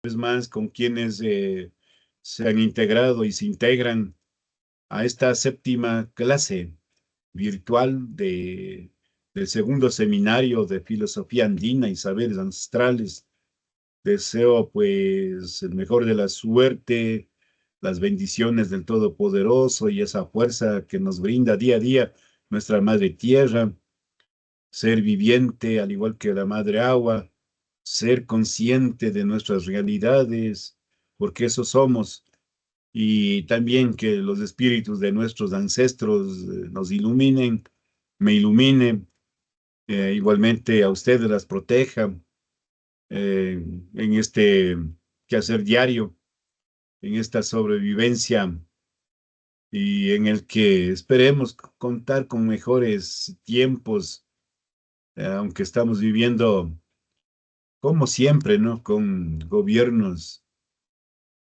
vez más con quienes se han integrado y se integran a esta séptima clase virtual del segundo seminario de filosofía andina y saberes ancestrales. Deseo pues el mejor de la suerte, las bendiciones del Todopoderoso y esa fuerza que nos brinda día a día nuestra Madre Tierra, ser viviente al igual que la Madre Agua, ser consciente de nuestras realidades, porque eso somos, y también que los espíritus de nuestros ancestros nos iluminen, me iluminen, igualmente a ustedes las proteja en este quehacer diario, en esta sobrevivencia y en el que esperemos contar con mejores tiempos, aunque estamos viviendo, como siempre, ¿no? Con gobiernos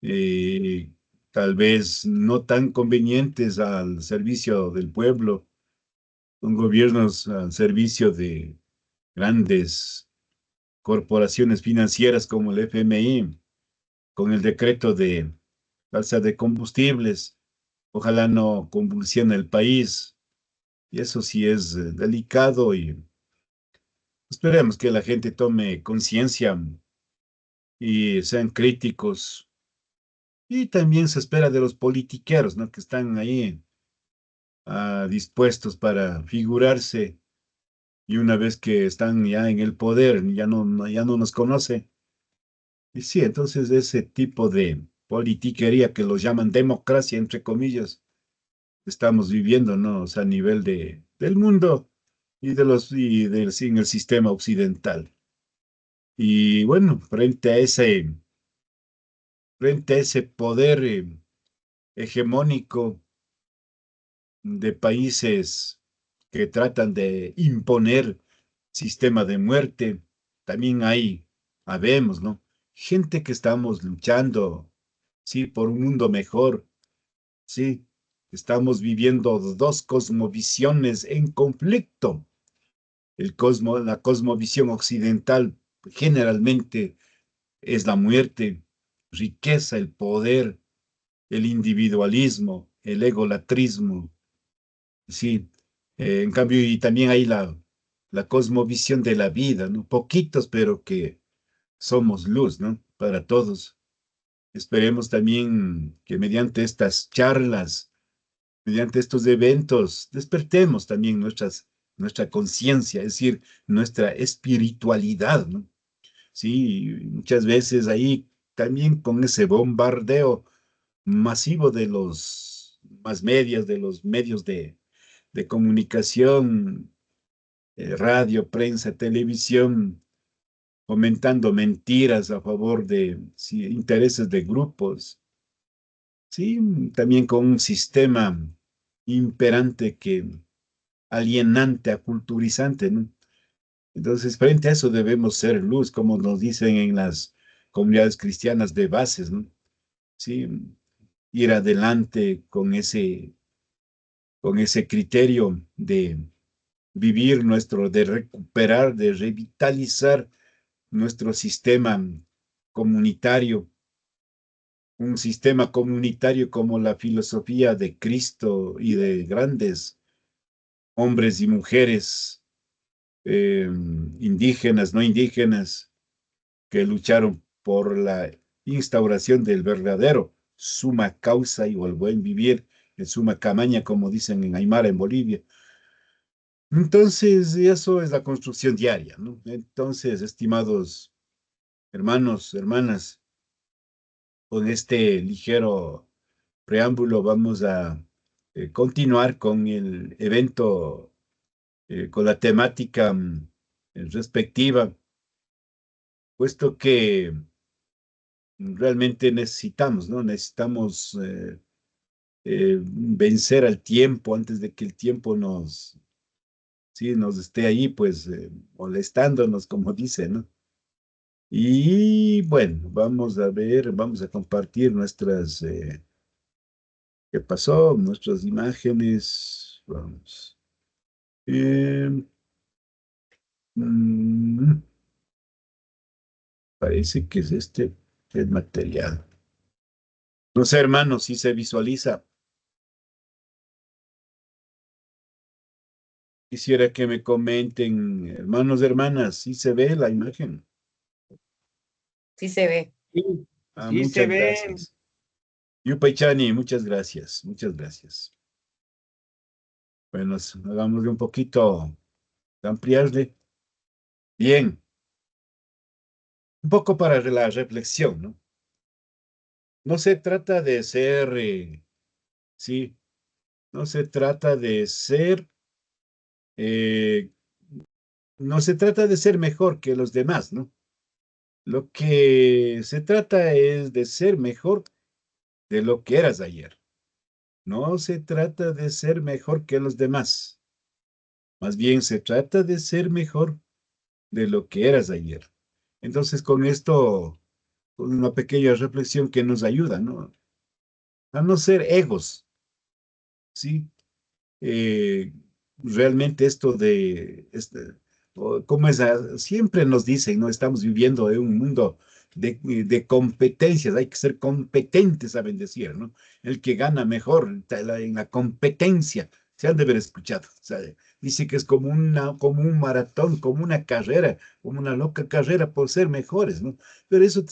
eh, tal vez no tan convenientes al servicio del pueblo, con gobiernos al servicio de grandes corporaciones financieras como el FMI, con el decreto de alza de combustibles. Ojalá no convulsione el país. Y eso sí es delicado y esperemos que la gente tome conciencia y sean críticos. Y también se espera de los politiqueros, ¿no? Que están ahí dispuestos para figurarse y una vez que están ya en el poder, ya no nos conoce. Y sí, entonces ese tipo de politiquería que los llaman democracia, entre comillas, estamos viviendo, ¿no? O sea, a nivel del mundo sí, en el sistema occidental. Y bueno, frente a ese poder hegemónico de países que tratan de imponer sistema de muerte, también habemos, ¿no? Gente que estamos luchando, sí, por un mundo mejor, sí, estamos viviendo dos cosmovisiones en conflicto. La cosmovisión occidental generalmente es la muerte, riqueza, el poder, el individualismo, el egolatrismo, sí. En cambio, y también hay la cosmovisión de la vida, ¿no? Poquitos, pero que somos luz, ¿no? Para todos. Esperemos también que mediante estas charlas, mediante estos eventos, despertemos también nuestra conciencia, es decir, nuestra espiritualidad, ¿no? Sí, muchas veces ahí también con ese bombardeo masivo de los más medios, de los medios de comunicación, radio, prensa, televisión, fomentando mentiras a favor de sí, intereses de grupos, sí, también con un sistema imperante alienante, aculturizante, ¿no? Entonces, frente a eso debemos ser luz, como nos dicen en las comunidades cristianas de bases, ¿no? Sí, ir adelante con ese criterio de vivir de recuperar, de revitalizar nuestro sistema comunitario, un sistema comunitario como la filosofía de Cristo y de grandes hombres y mujeres indígenas, no indígenas, que lucharon por la instauración del verdadero suma causa y el buen vivir, el suma camaña, como dicen en Aymara, en Bolivia. Entonces, eso es la construcción diaria, ¿no? Entonces, estimados hermanos, hermanas, con este ligero preámbulo vamos a continuar con el evento, con la temática respectiva, puesto que realmente necesitamos, ¿no? Necesitamos vencer al tiempo antes de que el tiempo sí, nos esté ahí, pues, molestándonos, como dice, ¿no? Y bueno, vamos a ver, vamos a compartir ¿qué pasó? Nuestras imágenes. Vamos. Eh, mm, parece que es este. es material. No sé, hermano, si se visualiza. Quisiera que me comenten, hermanos, hermanas, si se ve la imagen. Sí se ve. Sí, sí se Muchas ve. gracias. Yupaychani, muchas gracias, muchas gracias. Bueno, hagámosle un poquito, ampliarle. Bien, un poco para la reflexión, ¿no? No se trata de ser, sí, no se trata de ser, eh, no se trata de ser mejor que los demás, ¿no? Lo que se trata es de ser mejor de lo que eras ayer. No se trata de ser mejor que los demás. Más bien se trata de ser mejor de lo que eras ayer. Entonces, con esto, con una pequeña reflexión que nos ayuda, ¿no? A no ser egos, ¿sí? eh, realmente esto de, ¿cómo es? Siempre nos dicen, ¿no? Estamos viviendo en un mundo de competencias, hay que ser competentes a bendecir, ¿no? El que gana mejor está en la competencia, se han de haber escuchado. O sea, dice que es como un maratón, como una carrera, como una loca carrera por ser mejores, ¿no? Pero eso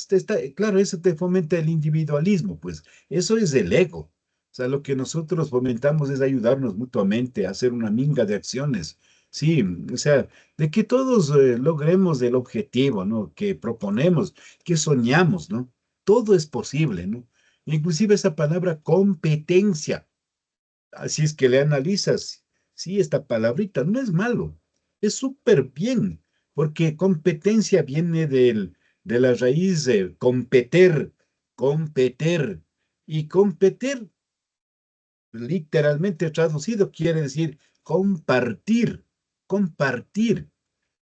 claro, eso te fomenta el individualismo, pues eso es el ego. O sea, lo que nosotros fomentamos es ayudarnos mutuamente a hacer una minga de acciones. Sí, o sea, de que todos logremos el objetivo, ¿no? Que proponemos, que soñamos, ¿no? Todo es posible, ¿no? Inclusive esa palabra competencia. Así es que le analizas. Sí, esta palabrita no es malo, es súper bien, porque competencia viene de la raíz de competer, competer. Y competer literalmente traducido quiere decir compartir, compartir.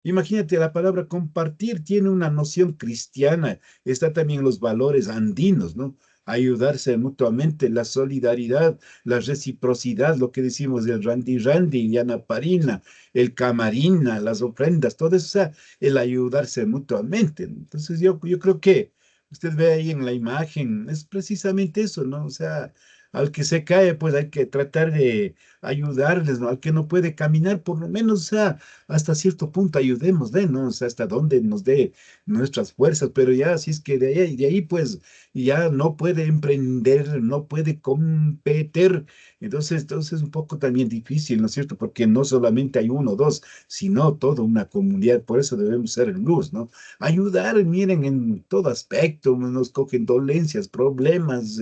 Imagínate, la palabra compartir tiene una noción cristiana, está también en los valores andinos, ¿no? Ayudarse mutuamente, la solidaridad, la reciprocidad, lo que decimos del Randy Randy, Diana Parina, el camarina, las ofrendas, todo eso, o sea, el ayudarse mutuamente. Entonces yo creo que usted ve ahí en la imagen, es precisamente eso, ¿no? O sea, al que se cae, pues hay que tratar de ayudarles, ¿no? Al que no puede caminar, por lo menos, o sea, hasta cierto punto ayudémosle, ¿no? O sea, hasta donde nos dé nuestras fuerzas, pero ya, si es que de ahí, pues, ya no puede emprender, no puede competir, entonces es un poco también difícil, ¿no es cierto? Porque no solamente hay uno o dos, sino toda una comunidad, por eso debemos ser luz, ¿no? Ayudar, miren, en todo aspecto, nos cogen dolencias, problemas,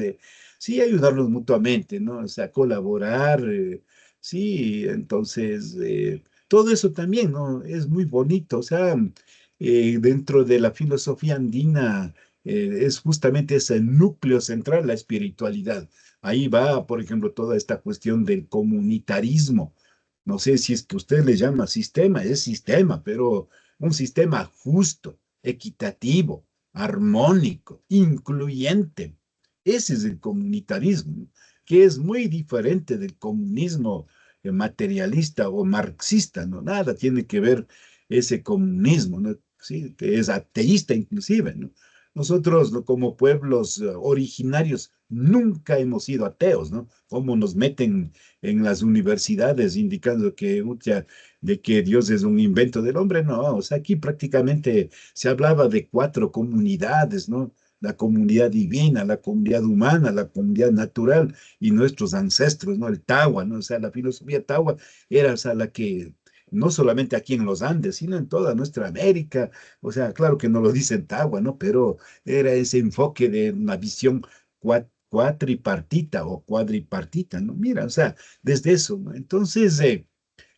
sí, ayudarnos mutuamente, ¿no? O sea, colaborar, sí, entonces todo eso también, ¿no? Es muy bonito, o sea, dentro de la filosofía andina es justamente ese núcleo central, la espiritualidad. Ahí va, por ejemplo, toda esta cuestión del comunitarismo. No sé si es que usted le llama sistema, es sistema, pero un sistema justo, equitativo, armónico, incluyente. Ese es el comunitarismo, que es muy diferente del comunismo materialista o marxista, ¿no? Nada tiene que ver ese comunismo, ¿no? Sí, que es ateísta inclusive, ¿no? Nosotros, ¿no? Como pueblos originarios, nunca hemos sido ateos, ¿no? Como nos meten en las universidades indicando de que Dios es un invento del hombre, no, o sea, aquí prácticamente se hablaba de cuatro comunidades, ¿no? La comunidad divina, la comunidad humana, la comunidad natural y nuestros ancestros, ¿no? El Tagua, ¿no? O sea, la filosofía Tagua era, o sea, la que no solamente aquí en los Andes, sino en toda nuestra América, o sea, claro que no lo dice en Tagua, ¿no? Pero era ese enfoque de una visión cuatripartita o cuadripartita, ¿no? Mira, o sea, desde eso, ¿no? Entonces,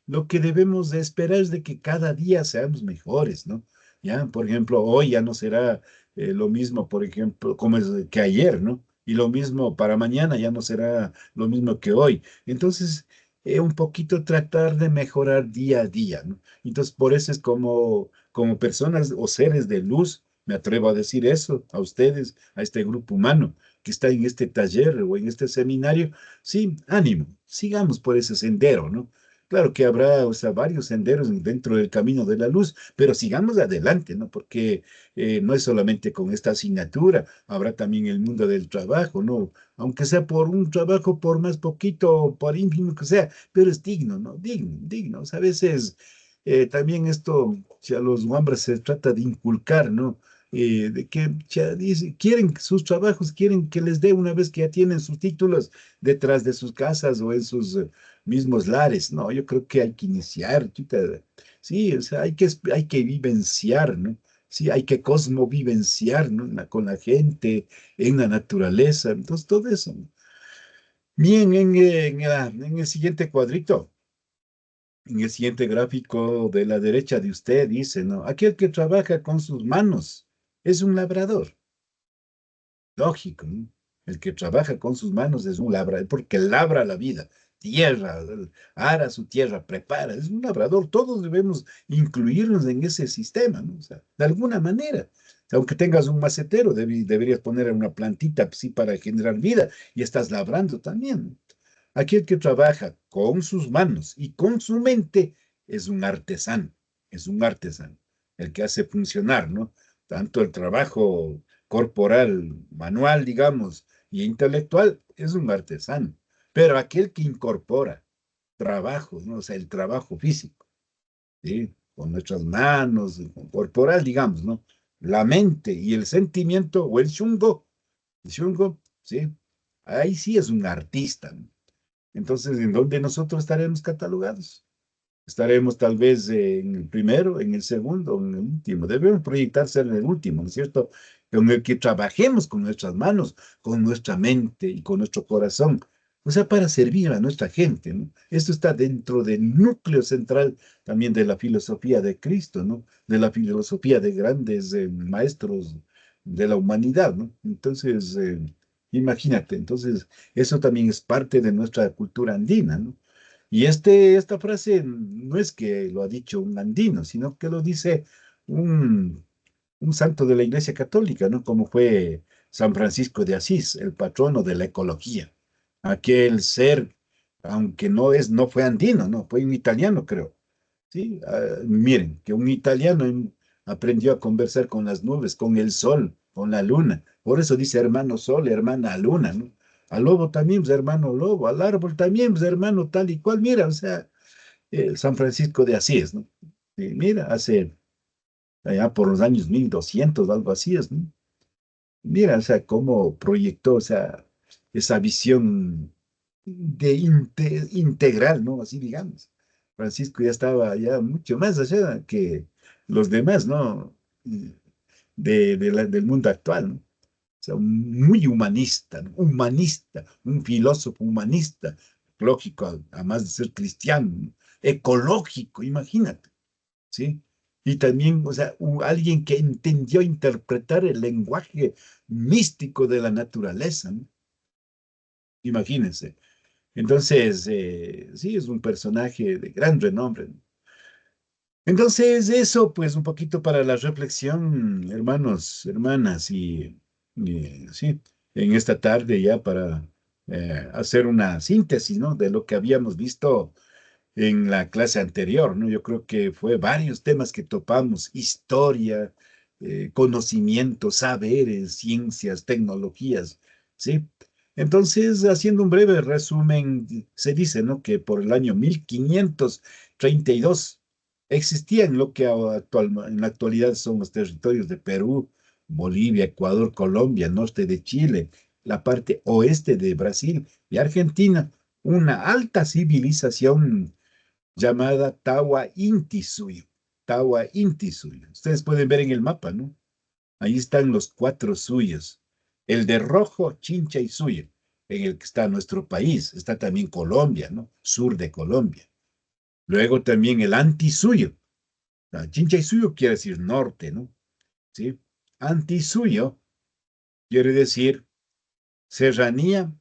lo que debemos de esperar es de que cada día seamos mejores, ¿no? Ya, por ejemplo, hoy ya no será lo mismo, por ejemplo, como es que ayer, ¿no? Y lo mismo para mañana ya no será lo mismo que hoy. Entonces, un poquito tratar de mejorar día a día, ¿no? Entonces, por eso es como personas o seres de luz, me atrevo a decir eso a ustedes, a este grupo humano que está en este taller o en este seminario, sí, ánimo, sigamos por ese sendero, ¿no? Claro que habrá, o sea, varios senderos dentro del camino de la luz, pero sigamos adelante, ¿no? Porque no es solamente con esta asignatura, habrá también el mundo del trabajo, ¿no? Aunque sea por un trabajo, por más poquito, por ínfimo que sea, pero es digno, ¿no? Digno, digno. O sea, a veces también esto, si a los hombres se trata de inculcar, ¿no? De que ya dice, quieren sus trabajos, quieren que les dé una vez que ya tienen sus títulos detrás de sus casas o en sus mismos lares. No, yo creo que hay que iniciar, chuta, sí, o sea, hay que vivenciar, ¿no? Sí, hay que cosmovivenciar, ¿no? Con la gente, en la naturaleza, entonces todo eso, ¿no? Bien, en el siguiente cuadrito, en el siguiente gráfico de la derecha de usted dice, ¿no? Aquel que trabaja con sus manos es un labrador. Lógico, ¿no? El que trabaja con sus manos es un labrador, porque labra la vida, tierra, ara su tierra, prepara, es un labrador. Todos debemos incluirnos en ese sistema, ¿no? O sea, de alguna manera. Aunque tengas un macetero, deberías poner una plantita pues, sí, para generar vida y estás labrando también. Aquel que trabaja con sus manos y con su mente es un artesano, es un artesano, el que hace funcionar, ¿no? Tanto el trabajo corporal, manual, digamos, y intelectual, es un artesano. Pero aquel que incorpora trabajo, ¿no? O sea, el trabajo físico, ¿sí? Con nuestras manos, corporal, digamos, ¿no? La mente y el sentimiento o el shungo, ¿sí? Ahí sí es un artista, ¿no? Entonces, ¿en dónde nosotros estaremos catalogados? Estaremos tal vez en el primero, en el segundo, en el último. Debemos proyectarse en el último, ¿no es cierto? En el que trabajemos con nuestras manos, con nuestra mente y con nuestro corazón. O sea, para servir a nuestra gente, ¿no? Esto está dentro del núcleo central también de la filosofía de Cristo, ¿no? De la filosofía de grandes maestros de la humanidad, ¿no? Entonces, imagínate, entonces, eso también es parte de nuestra cultura andina, ¿no? Y esta frase no es que lo ha dicho un andino, sino que lo dice un, un santo de la Iglesia Católica, ¿no? Como fue San Francisco de Asís, el patrono de la ecología. Aquel ser, aunque no fue andino, ¿no? Fue un italiano, creo. Sí, miren, que un italiano aprendió a conversar con las nubes, con el sol, con la luna. Por eso dice hermano sol, hermana luna, ¿no? Al lobo también, pues, hermano lobo, al árbol también, pues, hermano tal y cual. Mira, o sea, San Francisco de Asís, ¿no? Y mira, hace allá por los años 1200, algo así es, ¿no? Mira, o sea, cómo proyectó, o sea, esa visión integral, ¿no? Así digamos. Francisco ya estaba ya mucho más allá que los demás, ¿no? Del mundo actual, ¿no? O sea, muy humanista, ¿no? Humanista, un filósofo humanista, lógico, además de ser cristiano, ¿no? Ecológico, imagínate. ¿Sí? Y también, o sea, alguien que entendió interpretar el lenguaje místico de la naturaleza, ¿no? Imagínense. Entonces, sí, es un personaje de gran renombre, ¿no? Entonces, eso, pues, un poquito para la reflexión, hermanos, hermanas, y, sí, en esta tarde ya para hacer una síntesis, ¿no? De lo que habíamos visto en la clase anterior, ¿no? Yo creo que fue varios temas que topamos, historia, conocimiento, saberes, ciencias, tecnologías, ¿sí? Entonces, haciendo un breve resumen, se dice, ¿no? Que por el año 1532 existían lo que en la actualidad son los territorios de Perú, Bolivia, Ecuador, Colombia, norte de Chile, la parte oeste de Brasil y Argentina, una alta civilización llamada Tawa Inti Suyo. Tawa Inti Suyo. Ustedes pueden ver en el mapa, ¿no? Ahí están los cuatro suyos. El de rojo, Chincha y Suyo, en el que está nuestro país. Está también Colombia, ¿no? Sur de Colombia. Luego también el anti-suyo. Chincha y Suyo quiere decir norte, ¿no? ¿Sí? Anti-suyo quiere decir serranía,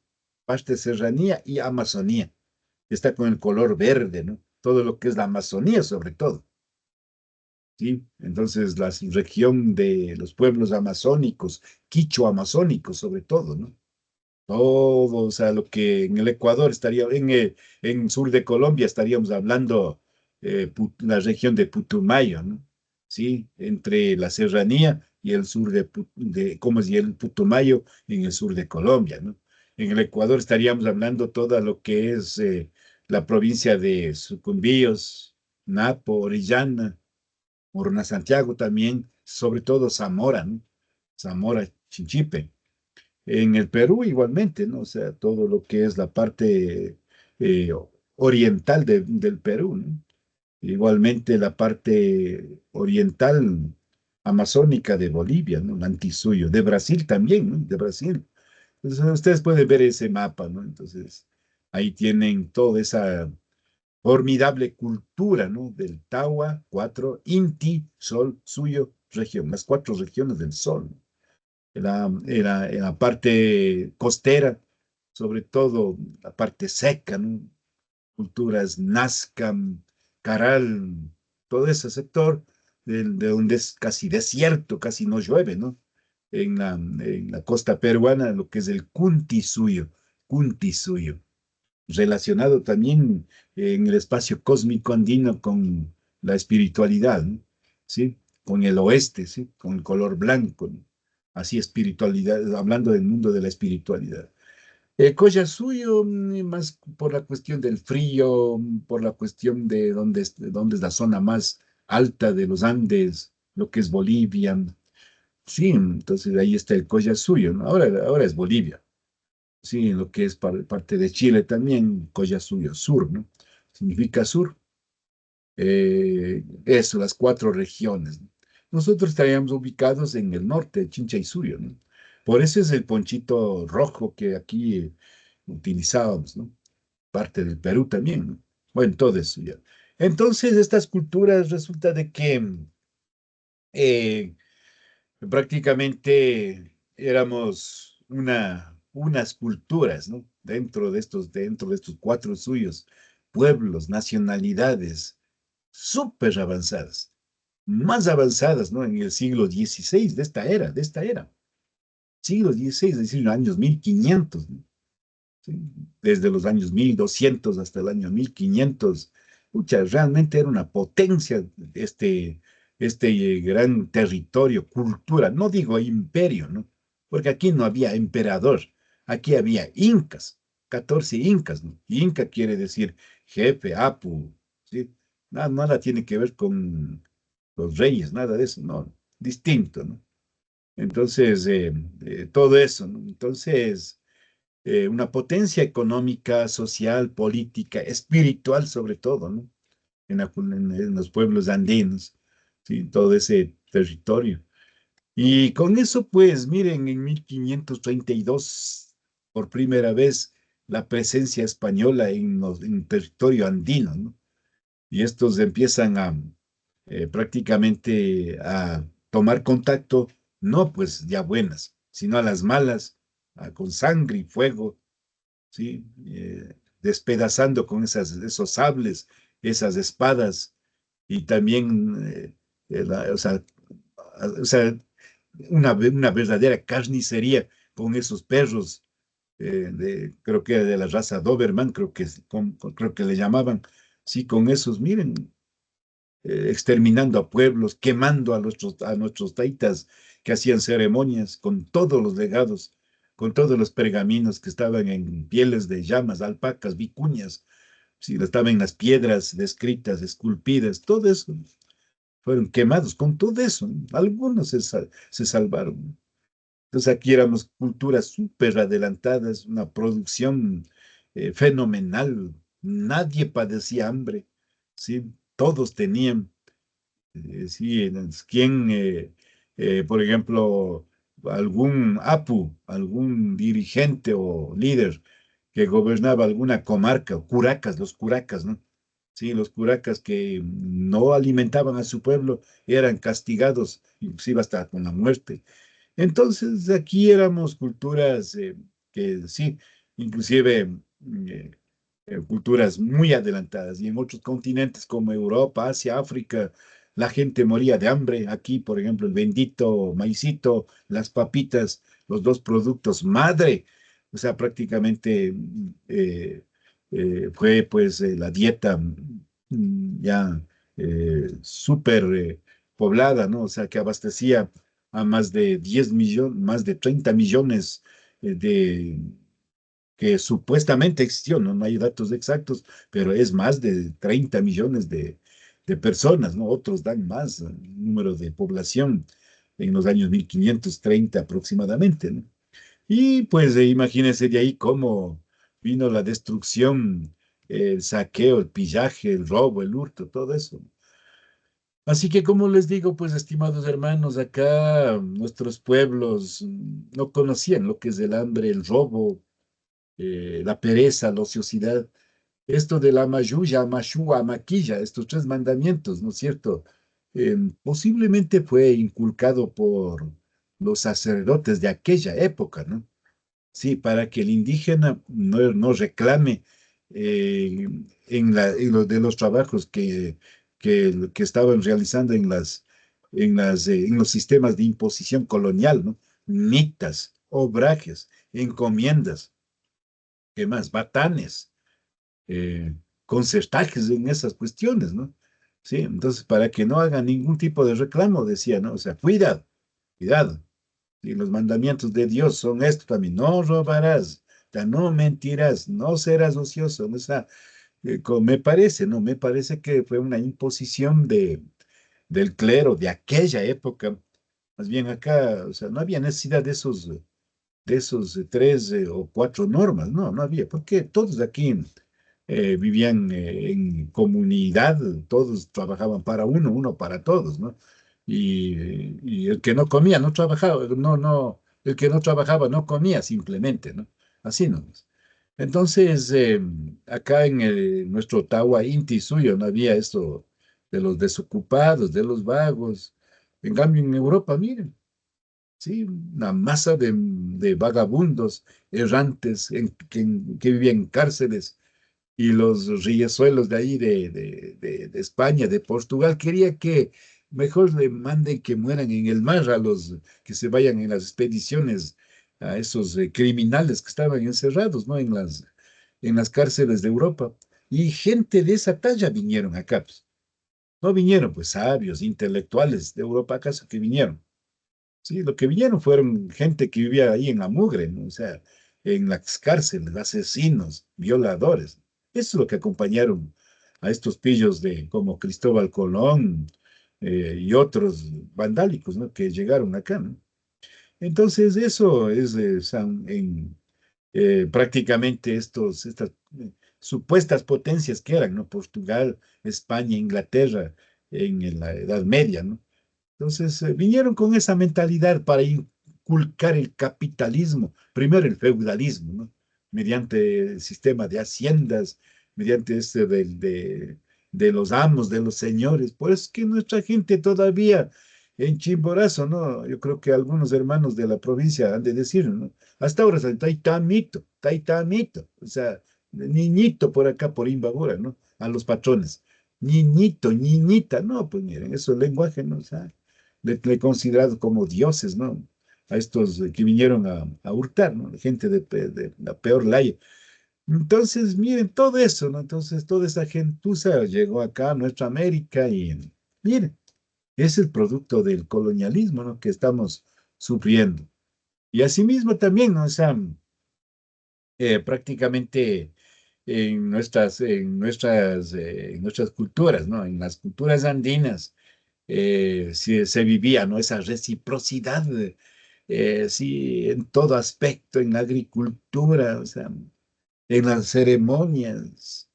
parte serranía y Amazonía. Está con el color verde, ¿no? Todo lo que es la Amazonía, sobre todo. ¿Sí? Entonces, la región de los pueblos amazónicos, quicho amazónicos sobre todo, ¿no? todo, o sea, lo que en el Ecuador estaría, en sur de Colombia estaríamos hablando la región de Putumayo, ¿no? Sí, entre la serranía y el sur ¿cómo es? Y el Putumayo en el sur de Colombia, ¿no? En el Ecuador estaríamos hablando todo lo que es la provincia de Sucumbíos, Napo, Orellana, Morona Santiago también, sobre todo Zamora, ¿no? Zamora, Chinchipe. En el Perú igualmente, ¿no? O sea, todo lo que es la parte eh, oriental del Perú, ¿no? Igualmente la parte oriental amazónica de Bolivia, ¿no? El Antisuyo, de Brasil también, ¿no? De Brasil. Entonces, ustedes pueden ver ese mapa, ¿no? Entonces, ahí tienen toda esa formidable cultura, ¿no? Del Tawa, cuatro, Inti, Sol, Suyo, región, las cuatro regiones del Sol, ¿no? En la parte costera, sobre todo la parte seca, ¿no? Culturas Nazca, Caral, todo ese sector de donde es casi desierto, casi no llueve, ¿no? En la costa peruana, lo que es el Cunti Suyo, relacionado también en el espacio cósmico andino con la espiritualidad, ¿no? ¿Sí? Con el oeste, ¿sí? Con el color blanco, ¿no? Así espiritualidad, hablando del mundo de la espiritualidad. Collasuyo, más por la cuestión del frío, por la cuestión de dónde es la zona más alta de los Andes, lo que es Bolivia. Sí, entonces ahí está el Collasuyo, ¿no? Ahora es Bolivia. Sí, lo que es parte de Chile también, Collasuyo, sur, ¿no? Significa sur. Eso, las cuatro regiones, ¿no? Nosotros estaríamos ubicados en el norte, Chincha y Suyo, ¿no? Por eso es el ponchito rojo que aquí utilizábamos, ¿no? Parte del Perú también, ¿no? Bueno, todo eso ya. Entonces, estas culturas resulta de que eh, prácticamente éramos unas culturas, ¿no? Dentro de estos cuatro suyos, pueblos, nacionalidades súper avanzadas, más avanzadas, ¿no? En el siglo XVI de esta era, siglo XVI, es decir, años 1500, ¿no? ¿Sí? Desde los años 1200 hasta el año 1500. Pucha, realmente era una potencia este gran territorio, cultura, no digo imperio, ¿no? Porque aquí no había emperador, aquí había incas, 14 incas, ¿no? Inca quiere decir jefe, apu, ¿sí? Nada tiene que ver con los reyes, nada de eso, no, distinto, ¿no? Entonces, todo eso, ¿no? Entonces una potencia económica, social, política, espiritual sobre todo, ¿no? En los pueblos andinos, ¿sí? Todo ese territorio. Y con eso, pues, miren, en 1532, por primera vez, la presencia española en territorio andino, ¿no? Y estos empiezan prácticamente a tomar contacto, no pues ya buenas, sino a las malas, con sangre y fuego, ¿sí? Despedazando con esos sables, esas espadas, y también, o sea, una verdadera carnicería con esos perros, creo que de la raza Doberman, creo que le llamaban, sí, con esos, miren, exterminando a pueblos, quemando a nuestros taitas que hacían ceremonias con todos los legados, con todos los pergaminos que estaban en pieles de llamas, alpacas, vicuñas, sí, estaban en las piedras descritas, esculpidas, todo eso fueron quemados con todo eso. Algunos se salvaron. Entonces aquí éramos culturas súper adelantadas, una producción fenomenal. Nadie padecía hambre, ¿sí? Todos tenían. Sí, ¿quién, por ejemplo, algún apu, algún dirigente o líder que gobernaba alguna comarca, o curacas, los curacas, ¿no? Sí, los curacas que no alimentaban a su pueblo eran castigados, inclusive hasta con la muerte. Entonces, aquí éramos culturas que sí, inclusive culturas muy adelantadas. Y en otros continentes como Europa, Asia, África, la gente moría de hambre. Aquí, por ejemplo, el bendito maicito, las papitas, los dos productos madre O sea, prácticamente fue pues la dieta ya súper poblada, ¿no? O sea, que abastecía a más de 10 millones, más de 30 millones de que supuestamente existió, ¿no? No hay datos exactos, pero es más de 30 millones de personas, ¿no? Otros dan más número de población en los años 1530 aproximadamente, ¿no? Y pues imagínense de ahí cómo vino la destrucción, el saqueo, el pillaje, el robo, el hurto, todo eso. Así que como les digo, pues estimados hermanos, acá nuestros pueblos no conocían lo que es el hambre, el robo, la pereza, la ociosidad. Esto de la mayuya, mashua, maquilla, estos tres mandamientos, ¿no es cierto? Posiblemente fue inculcado por los sacerdotes de aquella época, ¿no? Sí, para que el indígena no reclame eh, en los de los trabajos que estaban realizando en los sistemas de imposición colonial, ¿no? Mitas, obrajes, encomiendas, ¿qué más? Batanes, eh, concertajes en esas cuestiones, ¿no? Sí, entonces para que no haga ningún tipo de reclamo, decía, ¿no? O sea, cuidado, cuidado. Y los mandamientos de Dios son esto también, no robarás, no mentirás, no serás ocioso. O sea, me parece, ¿no? Me parece que fue una imposición del clero de aquella época. Más bien acá, o sea, no había necesidad de esos tres o cuatro normas, no, no había, porque todos aquí vivían en comunidad, todos trabajaban para uno, uno para todos, ¿no? Y el que no comía no trabajaba, el que no trabajaba no comía simplemente, ¿no? Así no. Entonces, acá en nuestro Tawa Inti suyo no había esto de los desocupados, de los vagos. En cambio, en Europa, miren. Sí, una masa de vagabundos errantes que vivían en cárceles y los riezuelos de ahí de España, de Portugal, quería que mejor le manden que mueran en el mar a los que se vayan en las expediciones a esos criminales que estaban encerrados, ¿no? En las cárceles de Europa. Y gente de esa talla vinieron acá, pues. No vinieron, pues, sabios, intelectuales de Europa, acaso que vinieron. Sí, lo que vinieron fueron gente que vivía ahí en la mugre, ¿no? O sea, en las cárceles, asesinos, violadores. Eso es lo que acompañaron a estos pillos como Cristóbal Colón y otros vandálicos, ¿no? Que llegaron acá, ¿no? Entonces, eso es prácticamente estas supuestas potencias que eran, ¿no? Portugal, España, Inglaterra, en la Edad Media, ¿no? Entonces, vinieron con esa mentalidad para inculcar el capitalismo, primero el feudalismo, ¿no? Mediante el sistema de haciendas, mediante de los amos, de los señores. Por eso es que nuestra gente todavía en Chimborazo, ¿no? Yo creo que algunos hermanos de la provincia han de decir, ¿no? Hasta ahora, taitamito, taitamito, o sea, niñito por acá, por Imbabura, ¿no? A los patrones. Niñito, niñita, no, pues miren, eso es lenguaje, ¿no? O sea, le he considerado como dioses, ¿no? A estos que vinieron a hurtar, ¿no? Gente de la peor laya. Entonces, miren, todo eso, ¿no? Entonces, toda esa gentuza llegó acá a nuestra América y miren, es el producto del colonialismo, ¿no? Que estamos sufriendo. Y asimismo también, ¿no? O sea, prácticamente en nuestras culturas, ¿no? En las culturas andinas sí, se vivía, ¿no? Esa reciprocidad, sí, en todo aspecto, en la agricultura, o sea, en las ceremonias,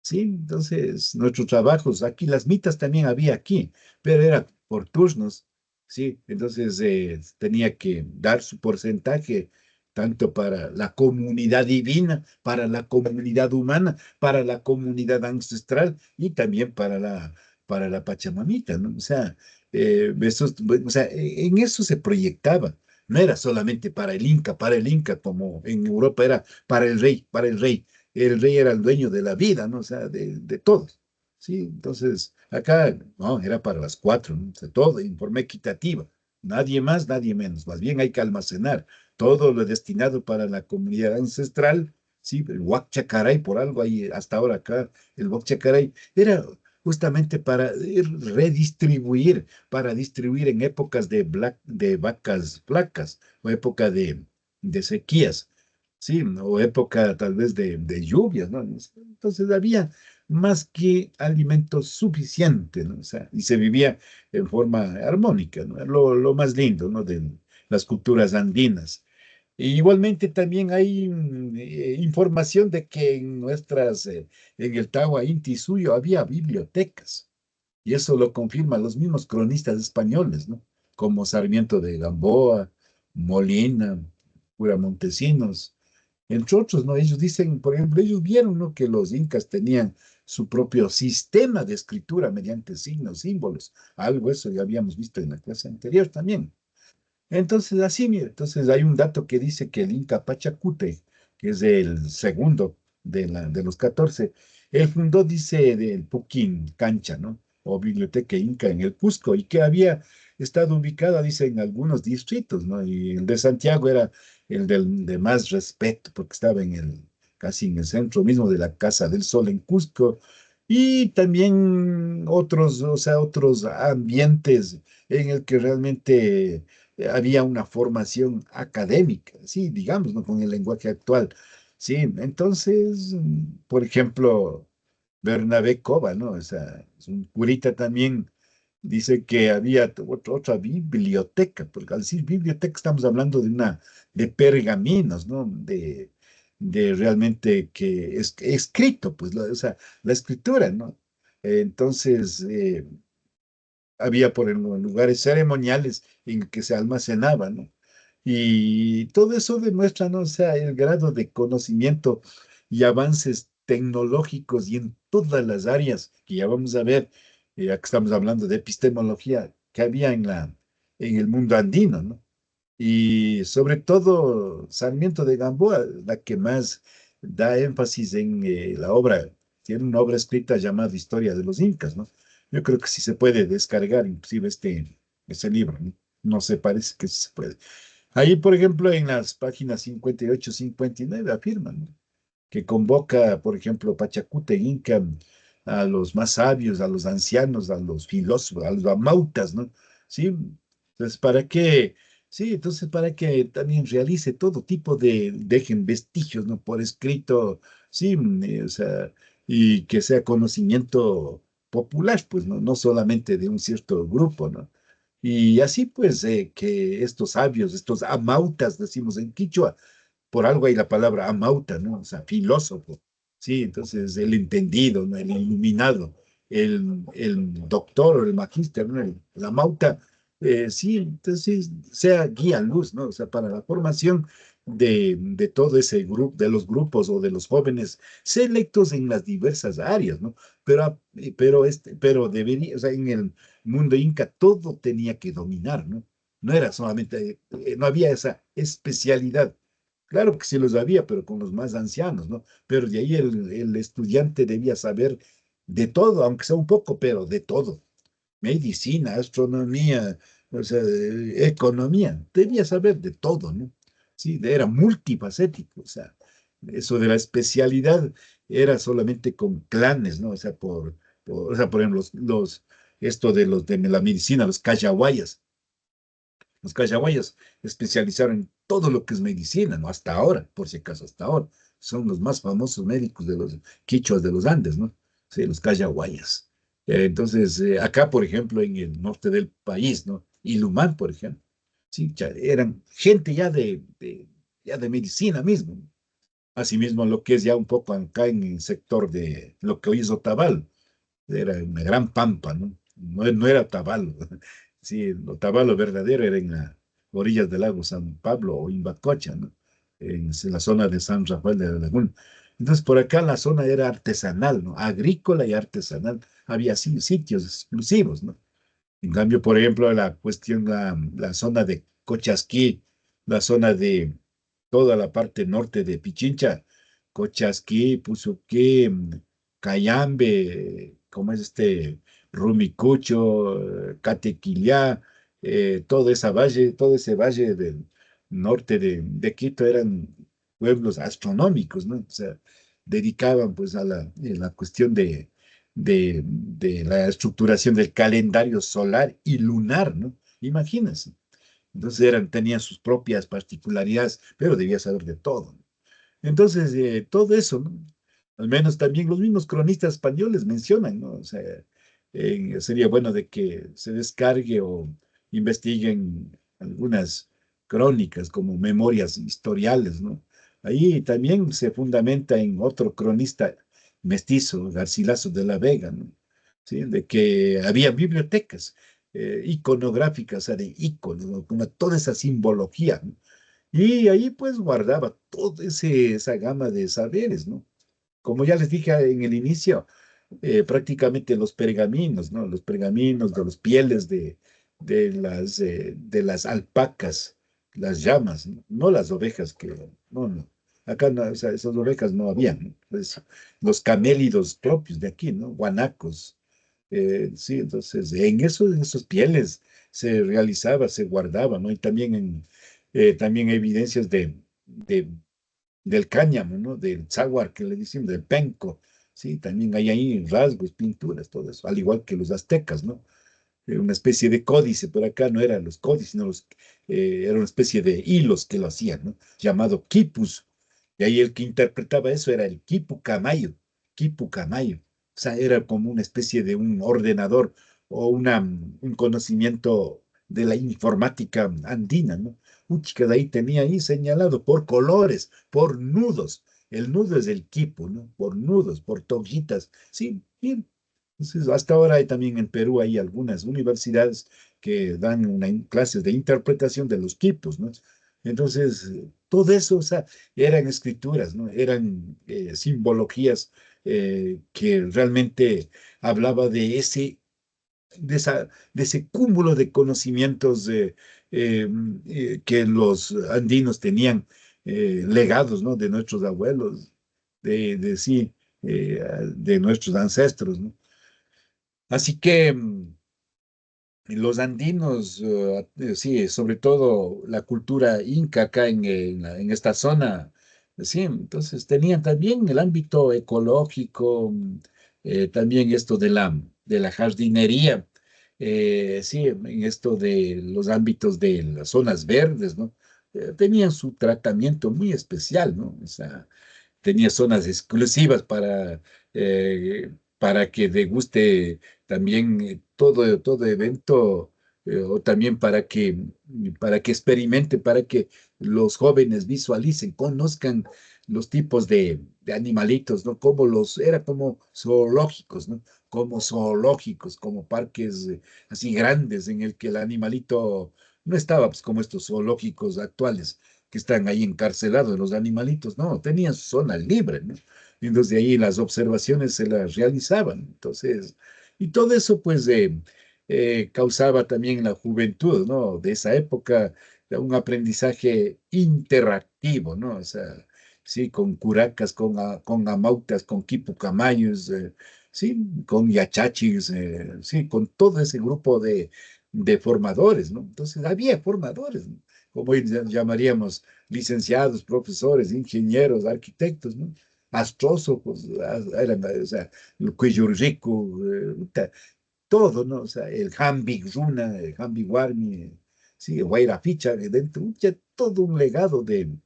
sí, entonces nuestros trabajos, aquí las mitas también había aquí, pero era por turnos, sí, entonces tenía que dar su porcentaje tanto para la comunidad divina, para la comunidad humana, para la comunidad ancestral y también para la Pachamamita, ¿no? O sea, o sea, en eso se proyectaba. No era solamente para el Inca, como en Europa era para el rey, para el rey. El rey era el dueño de la vida, ¿no? O sea, de todos. Sí, entonces acá, no, era para las cuatro, ¿no? O sea, todo en forma equitativa. Nadie más, nadie menos. Más bien hay que almacenar. todo lo destinado para la comunidad ancestral, sí, el Huac por algo ahí, hasta ahora acá, el Huac era justamente para redistribuir, para distribuir en épocas de vacas flacas o época de sequías, sí, o época tal vez de lluvias, ¿no? Entonces había más que alimento suficiente, ¿no? O sea, y se vivía en forma armónica, ¿no? Lo más lindo, ¿no? De las culturas andinas. Y igualmente también hay información de que en el Tahuá Inti Suyo había bibliotecas. Y eso lo confirman los mismos cronistas españoles, ¿no? Como Sarmiento de Gamboa, Molina, Cura Montesinos, entre otros, ¿no? Ellos dicen, por ejemplo, ellos vieron, ¿no? Que los incas tenían su propio sistema de escritura mediante signos, símbolos. Algo eso ya habíamos visto en la clase anterior también. Entonces, así, mira, entonces hay un dato que dice que el Inca Pachacute, que es el segundo de los 14, él fundó, dice, el Puquín Cancha, ¿no? O Biblioteca Inca en el Cusco, y que había estado ubicada, dice, en algunos distritos, ¿no? Y el de Santiago era de más respeto, porque estaba casi en el centro mismo de la Casa del Sol en Cusco, y también otros, o sea, otros ambientes en el que realmente había una formación académica, sí, digamos, ¿no? Con el lenguaje actual. Sí, entonces, por ejemplo, Bernabé Cova, ¿no? O sea, es un curita también, dice que había otra biblioteca, porque al decir biblioteca estamos hablando de pergaminos, ¿no? De realmente que es escrito, pues, o sea, la escritura, ¿no? Entonces, había por en los lugares ceremoniales en que se almacenaba, ¿no? Y todo eso demuestra, ¿no? O sea, el grado de conocimiento y avances tecnológicos y en todas las áreas que ya vamos a ver, ya que estamos hablando de epistemología, que había en el mundo andino, ¿no? Y sobre todo Sarmiento de Gamboa, la que más da énfasis en la obra, tiene una obra escrita llamada Historia de los Incas, ¿no? Yo creo que sí se puede descargar inclusive ese libro, ¿no? No se parece que sí se puede. Ahí, por ejemplo, en las páginas 58, 59 afirman, ¿no? Que convoca, por ejemplo, Pachacute Inca a los más sabios, a los ancianos, a los filósofos, a los amautas, ¿no? Sí, entonces, sí, entonces, para que también realice todo tipo dejen vestigios, ¿no? Por escrito, sí, o sea, y que sea conocimiento popular, pues, ¿no? No solamente de un cierto grupo, ¿no? Y así, pues, que estos sabios, estos amautas, decimos en Quichua, por algo hay la palabra amauta, ¿no? O sea, filósofo, sí, entonces el entendido, ¿no? El iluminado, el doctor o el magíster, ¿no? La amauta, sí, entonces sea guía luz, ¿no? O sea, para la formación de todo ese grupo, de los grupos o de los jóvenes selectos en las diversas áreas, ¿no? Pero debería, o sea, en el mundo inca todo tenía que dominar, ¿no? No era solamente, no había esa especialidad. Claro que sí los había, pero con los más ancianos, ¿no? Pero de ahí el estudiante debía saber de todo, aunque sea un poco, pero de todo. Medicina, astronomía, o sea, economía, debía saber de todo, ¿no? Sí, era multifacético, o sea, eso de la especialidad era solamente con clanes, ¿no? O sea, o sea, por ejemplo, esto de la medicina, los callahuayas. Los cachaguayas especializaron en todo lo que es medicina, ¿no? Hasta ahora, por si acaso, hasta ahora. Son los más famosos médicos de los quichuas de los Andes, ¿no? Sí, los cachaguayas. Entonces, acá, por ejemplo, en el norte del país, ¿no? Ilumán, por ejemplo, sí, ya eran gente ya de medicina mismo, ¿no? Asimismo, lo que es ya un poco acá en el sector de lo que hoy es Otavalo, era una gran pampa, ¿no? No era Otavalo. Sí, el Otavalo verdadero era en las orillas del lago San Pablo o Imbacocha, ¿no? En la zona de San Rafael de la Laguna. Entonces, por acá la zona era artesanal, ¿no? Agrícola y artesanal. Había sitios exclusivos, ¿no? En cambio, por ejemplo, la zona de Cochasquí, la zona de toda la parte norte de Pichincha, Cochasquí, Puzuquí, Cayambe, ¿cómo es Rumicucho, Catequillá, todo ese valle norte de Quito eran pueblos astronómicos, ¿no? O sea, dedicaban pues a la cuestión de la estructuración del calendario solar y lunar, ¿no? Imagínense. Entonces tenían sus propias particularidades, pero debía saber de todo, ¿no? Entonces, todo eso, ¿no? Al menos también los mismos cronistas españoles mencionan, ¿no? O sea, sería bueno de que se descargue o investiguen algunas crónicas como memorias historiales, ¿no? Ahí también se fundamenta en otro cronista mestizo, Garcilaso de la Vega, ¿no? ¿Sí? De que había bibliotecas iconográficas, o sea, de iconos, ¿no? Como toda esa simbología, ¿no? Y ahí pues guardaba toda esa gama de saberes, ¿no? Como ya les dije en el inicio, prácticamente los pergaminos, ¿no? Los pergaminos de los pieles de las alpacas, las llamas, ¿no? No las ovejas que, no, no. Acá no, o sea, esas ovejas no habían, ¿no? Pues, los camélidos propios de aquí, ¿no? Guanacos. Sí, entonces en esos pieles se realizaba, se guardaba, ¿no? Y también también evidencias de del cáñamo, ¿no? Del zaguar que le decimos, del penco, ¿sí? También hay ahí rasgos, pinturas, todo eso, al igual que los aztecas, ¿no? Una especie de códice, pero acá no eran los códices, sino era una especie de hilos que lo hacían, ¿no? Llamado quipus. Y ahí el que interpretaba eso era el quipu camayo. O sea, era como una especie de un ordenador o un conocimiento de la informática andina, ¿no? Que de ahí tenía ahí señalado por colores, por nudos. El nudo es el quipu, ¿no? Por nudos, por toguitas. Sí, bien. Entonces, hasta ahora hay también en Perú hay algunas universidades que dan clases de interpretación de los quipus, ¿no? Entonces, todo eso, o sea, eran escrituras, ¿no? Eran simbologías que realmente hablaba de ese cúmulo de conocimientos eh, que los andinos tenían legados, ¿no? De nuestros abuelos, sí, de nuestros ancestros, ¿no? Así que los andinos, sí, sobre todo la cultura inca acá en esta zona, sí, entonces tenían también el ámbito ecológico, también esto de la jardinería, sí, en esto de los ámbitos de las zonas verdes, ¿no? Tenían su tratamiento muy especial, ¿no? O sea, tenía zonas exclusivas para que deguste también todo evento, o también para que experimente, para que los jóvenes visualicen, conozcan los tipos de animalitos, ¿no? Era como zoológicos, ¿no? Como zoológicos, como parques así grandes en el que el animalito no estaba pues como estos zoológicos actuales que están ahí encarcelados, los animalitos, no, tenían su zona libre, ¿no? Y entonces de ahí las observaciones se las realizaban. Entonces, y todo eso pues causaba también en la juventud, ¿no? De esa época un aprendizaje interactivo, ¿no? O sea, sí, con curacas, con amautas, con quipucamayos, sí, con yachachis, sí, con todo ese grupo de formadores, ¿no? Entonces había formadores, ¿no? Como hoy llamaríamos licenciados, profesores, ingenieros, arquitectos, ¿no? Astrósofos, eran, o sea, el Cuellurrico, todo, ¿no? O sea, el Hambi Runa, el Hambi Warmi, sí, el Guaira Ficha, dentro, ya todo un legado de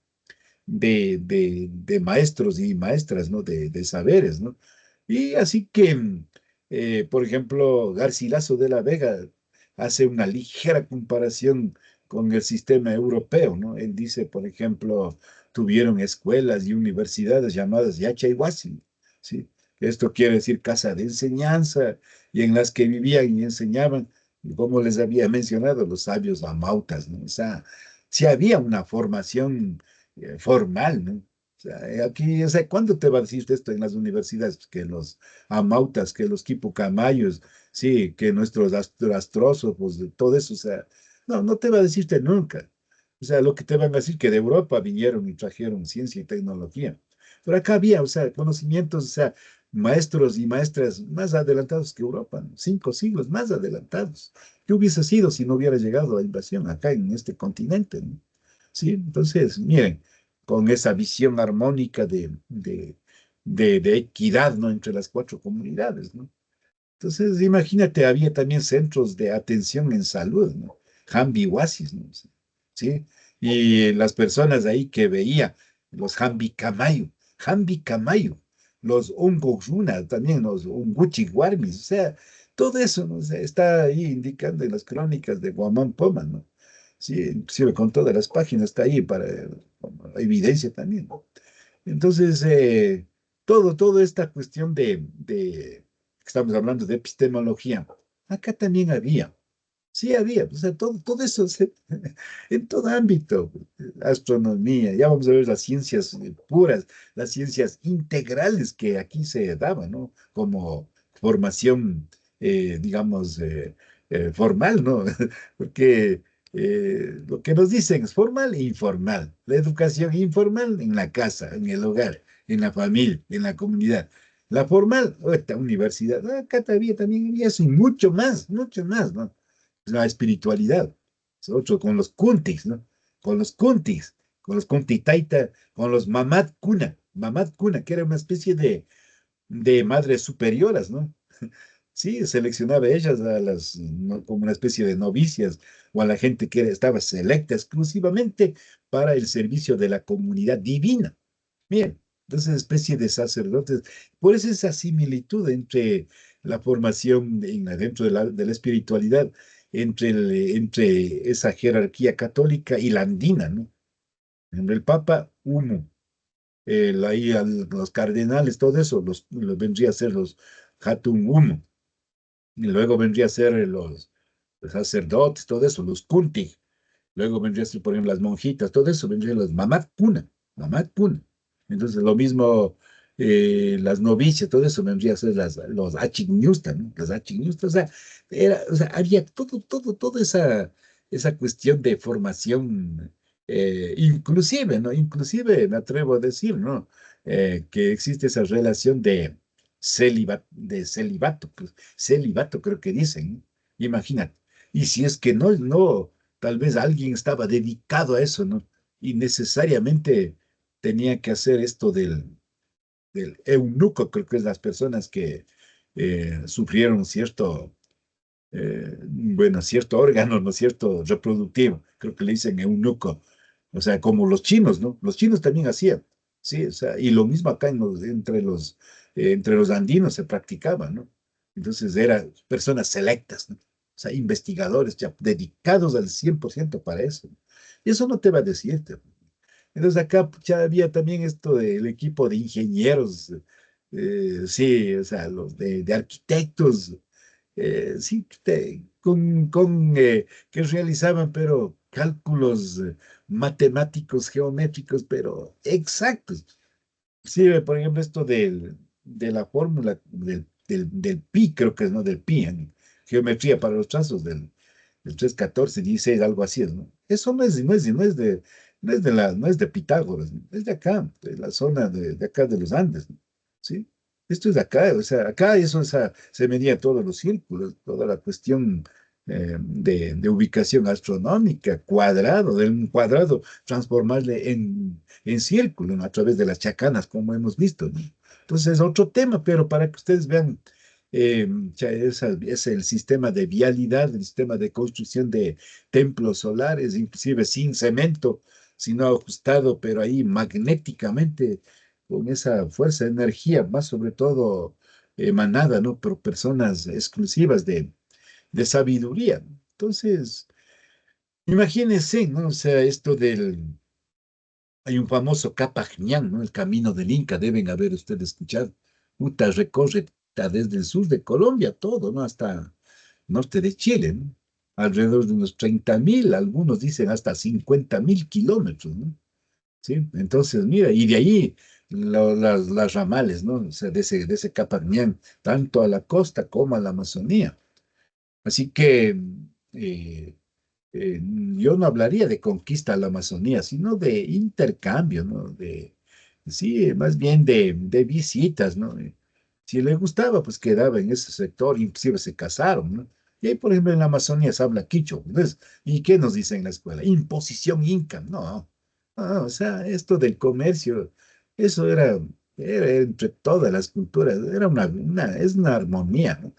maestros y maestras, ¿no? De saberes, ¿no? Y así que, por ejemplo, Garcilaso de la Vega hace una ligera comparación con el sistema europeo, ¿no? Él dice, por ejemplo, tuvieron escuelas y universidades llamadas Yachayhuasi, ¿sí? Esto quiere decir casa de enseñanza, y en las que vivían y enseñaban, y como les había mencionado, los sabios amautas, ¿no? O sea, si había una formación formal, ¿no? O sea, aquí, o sea, ¿cuándo te va a decir esto en las universidades? Pues que los amautas, que los quipucamayos, sí, que nuestros astrósofos, de todo eso, o sea, no, no te va a decirte nunca. O sea, lo que te van a decir que de Europa vinieron y trajeron ciencia y tecnología. Pero acá había, o sea, conocimientos, o sea, maestros y maestras más adelantados que Europa, ¿no? 5 siglos más adelantados. ¿Qué hubiese sido si no hubiera llegado la invasión acá en este continente, ¿no? ¿sí? Entonces, miren, con esa visión armónica de equidad, ¿no? Entre las cuatro comunidades, ¿no? Entonces, imagínate, había también centros de atención en salud, ¿no? Hambi Oasis, ¿no? ¿Sí? Y las personas ahí que veía, los Hambi Camayo, los Ongoruna, también los Unguchi Guarmis, o sea, todo eso, ¿no? O sea, está ahí indicando en las crónicas de Guamán Poma, ¿no? Sí, inclusive con todas las páginas está ahí para como evidencia también, ¿no? Entonces, toda esta cuestión estamos hablando de epistemología, acá también había, sí había, o sea, todo eso en todo ámbito, astronomía, ya vamos a ver las ciencias puras, las ciencias integrales que aquí se daban, ¿no? Como formación, digamos, formal, ¿no? Porque lo que nos dicen es formal e informal. La educación informal en la casa, en el hogar, en la familia, en la comunidad. La formal, esta universidad, acá todavía también había eso y mucho más, ¿no? La espiritualidad. Nosotros con los kuntis, ¿no? Con los kuntitaita, con los mamad cuna, que era una especie de madres superioras, ¿no? Sí, seleccionaba ellas a como una especie de novicias o a la gente que estaba selecta exclusivamente para el servicio de la comunidad divina. Bien, entonces especie de sacerdotes. Por eso esa similitud entre la formación dentro de la espiritualidad, entre esa jerarquía católica y la andina, ¿no? En el Papa, uno, ahí los cardenales, todo eso, vendría a ser los Hatun uno. Y luego vendría a ser los sacerdotes, todo eso, los kuntig. Luego vendría a ser, por ejemplo, las monjitas, todo eso vendría a ser los mamad puna. Entonces, lo mismo, las novicias, todo eso vendría a ser los achigniustas, ¿no? Las achigniustas, o sea, había toda esa cuestión de formación, inclusive, ¿no? Inclusive me atrevo a decir, ¿no? Que existe esa relación de celibato, pues, celibato creo que dicen, ¿no? Imagínate. Y si es que no, tal vez alguien estaba dedicado a eso, ¿no? Y necesariamente tenía que hacer esto del eunuco, creo que es las personas que sufrieron cierto órgano, ¿no es cierto? Reproductivo, creo que le dicen eunuco. O sea, como los chinos, ¿no? Los chinos también hacían, sí, o sea, y lo mismo acá entre los andinos se practicaba, ¿no? Entonces eran personas selectas, ¿no? O sea, investigadores ya dedicados al 100% para eso. Y eso no te va a decirte. Entonces acá ya había también esto del equipo de ingenieros, sí, o sea, los de arquitectos, sí, que realizaban, pero cálculos matemáticos, geométricos, pero exactos. Sí, por ejemplo, esto de la fórmula del pi, creo que es, ¿no? Del pi, en geometría para los trazos del 3, 14, 16, algo así, ¿no? Eso no es de Pitágoras, ¿no? Es de acá, de la zona de acá de los Andes, ¿no? ¿Sí? Esto es de acá, o sea, acá eso, se medía todos los círculos, toda la cuestión de ubicación astronómica, de un cuadrado, transformarle en círculo, ¿no? A través de las chacanas, como hemos visto, ¿no? Entonces es otro tema, pero para que ustedes vean, es el sistema de vialidad, el sistema de construcción de templos solares, inclusive sin cemento, sino ajustado, pero ahí magnéticamente, con esa fuerza de energía, más sobre todo emanada, ¿no? Por personas exclusivas de sabiduría. Entonces, imagínense, ¿no? O sea, hay un famoso Capac Ñan, ¿no? El camino del Inca, deben haber ustedes escuchado. Uta recorre desde el sur de Colombia, todo, ¿no? Hasta norte de Chile, ¿no? Alrededor de unos 30.000, algunos dicen hasta 50.000 kilómetros, ¿no? ¿Sí? Entonces, mira, y de ahí las ramales, ¿no? O sea, de ese Capac Ñan, tanto a la costa como a la Amazonía. Así que eh, yo no hablaría de conquista a la Amazonía, sino de intercambio, ¿no? Sí, más bien de visitas, ¿no? Si le gustaba, pues quedaba en ese sector, inclusive se casaron, ¿no? Y ahí, por ejemplo, en la Amazonía se habla quichua. Entonces, ¿y qué nos dice en la escuela? Imposición inca. No, no, o sea, esto del comercio, eso era entre todas las culturas, era es una armonía, ¿no?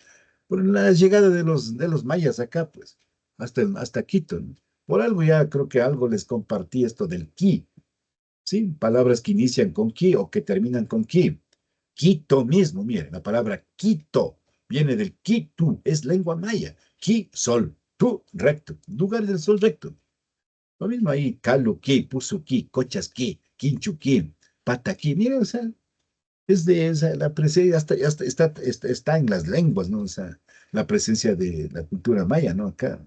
Por la llegada de los mayas acá, pues, hasta Quito, ¿no? Por algo ya creo que algo les compartí esto del ki, ¿sí? Palabras que inician con ki o que terminan con ki. Quito mismo, mire, la palabra Quito viene del Kitu, es lengua maya. Ki, sol, tu, recto, lugar del sol recto. Lo mismo ahí, Caluquí, Pusuquí, Cochasquí, Quinchuquí, Pataquí, mire, o sea, es de esa, la presencia, está en las lenguas, ¿no? O sea, la presencia de la cultura maya, ¿no? Acá.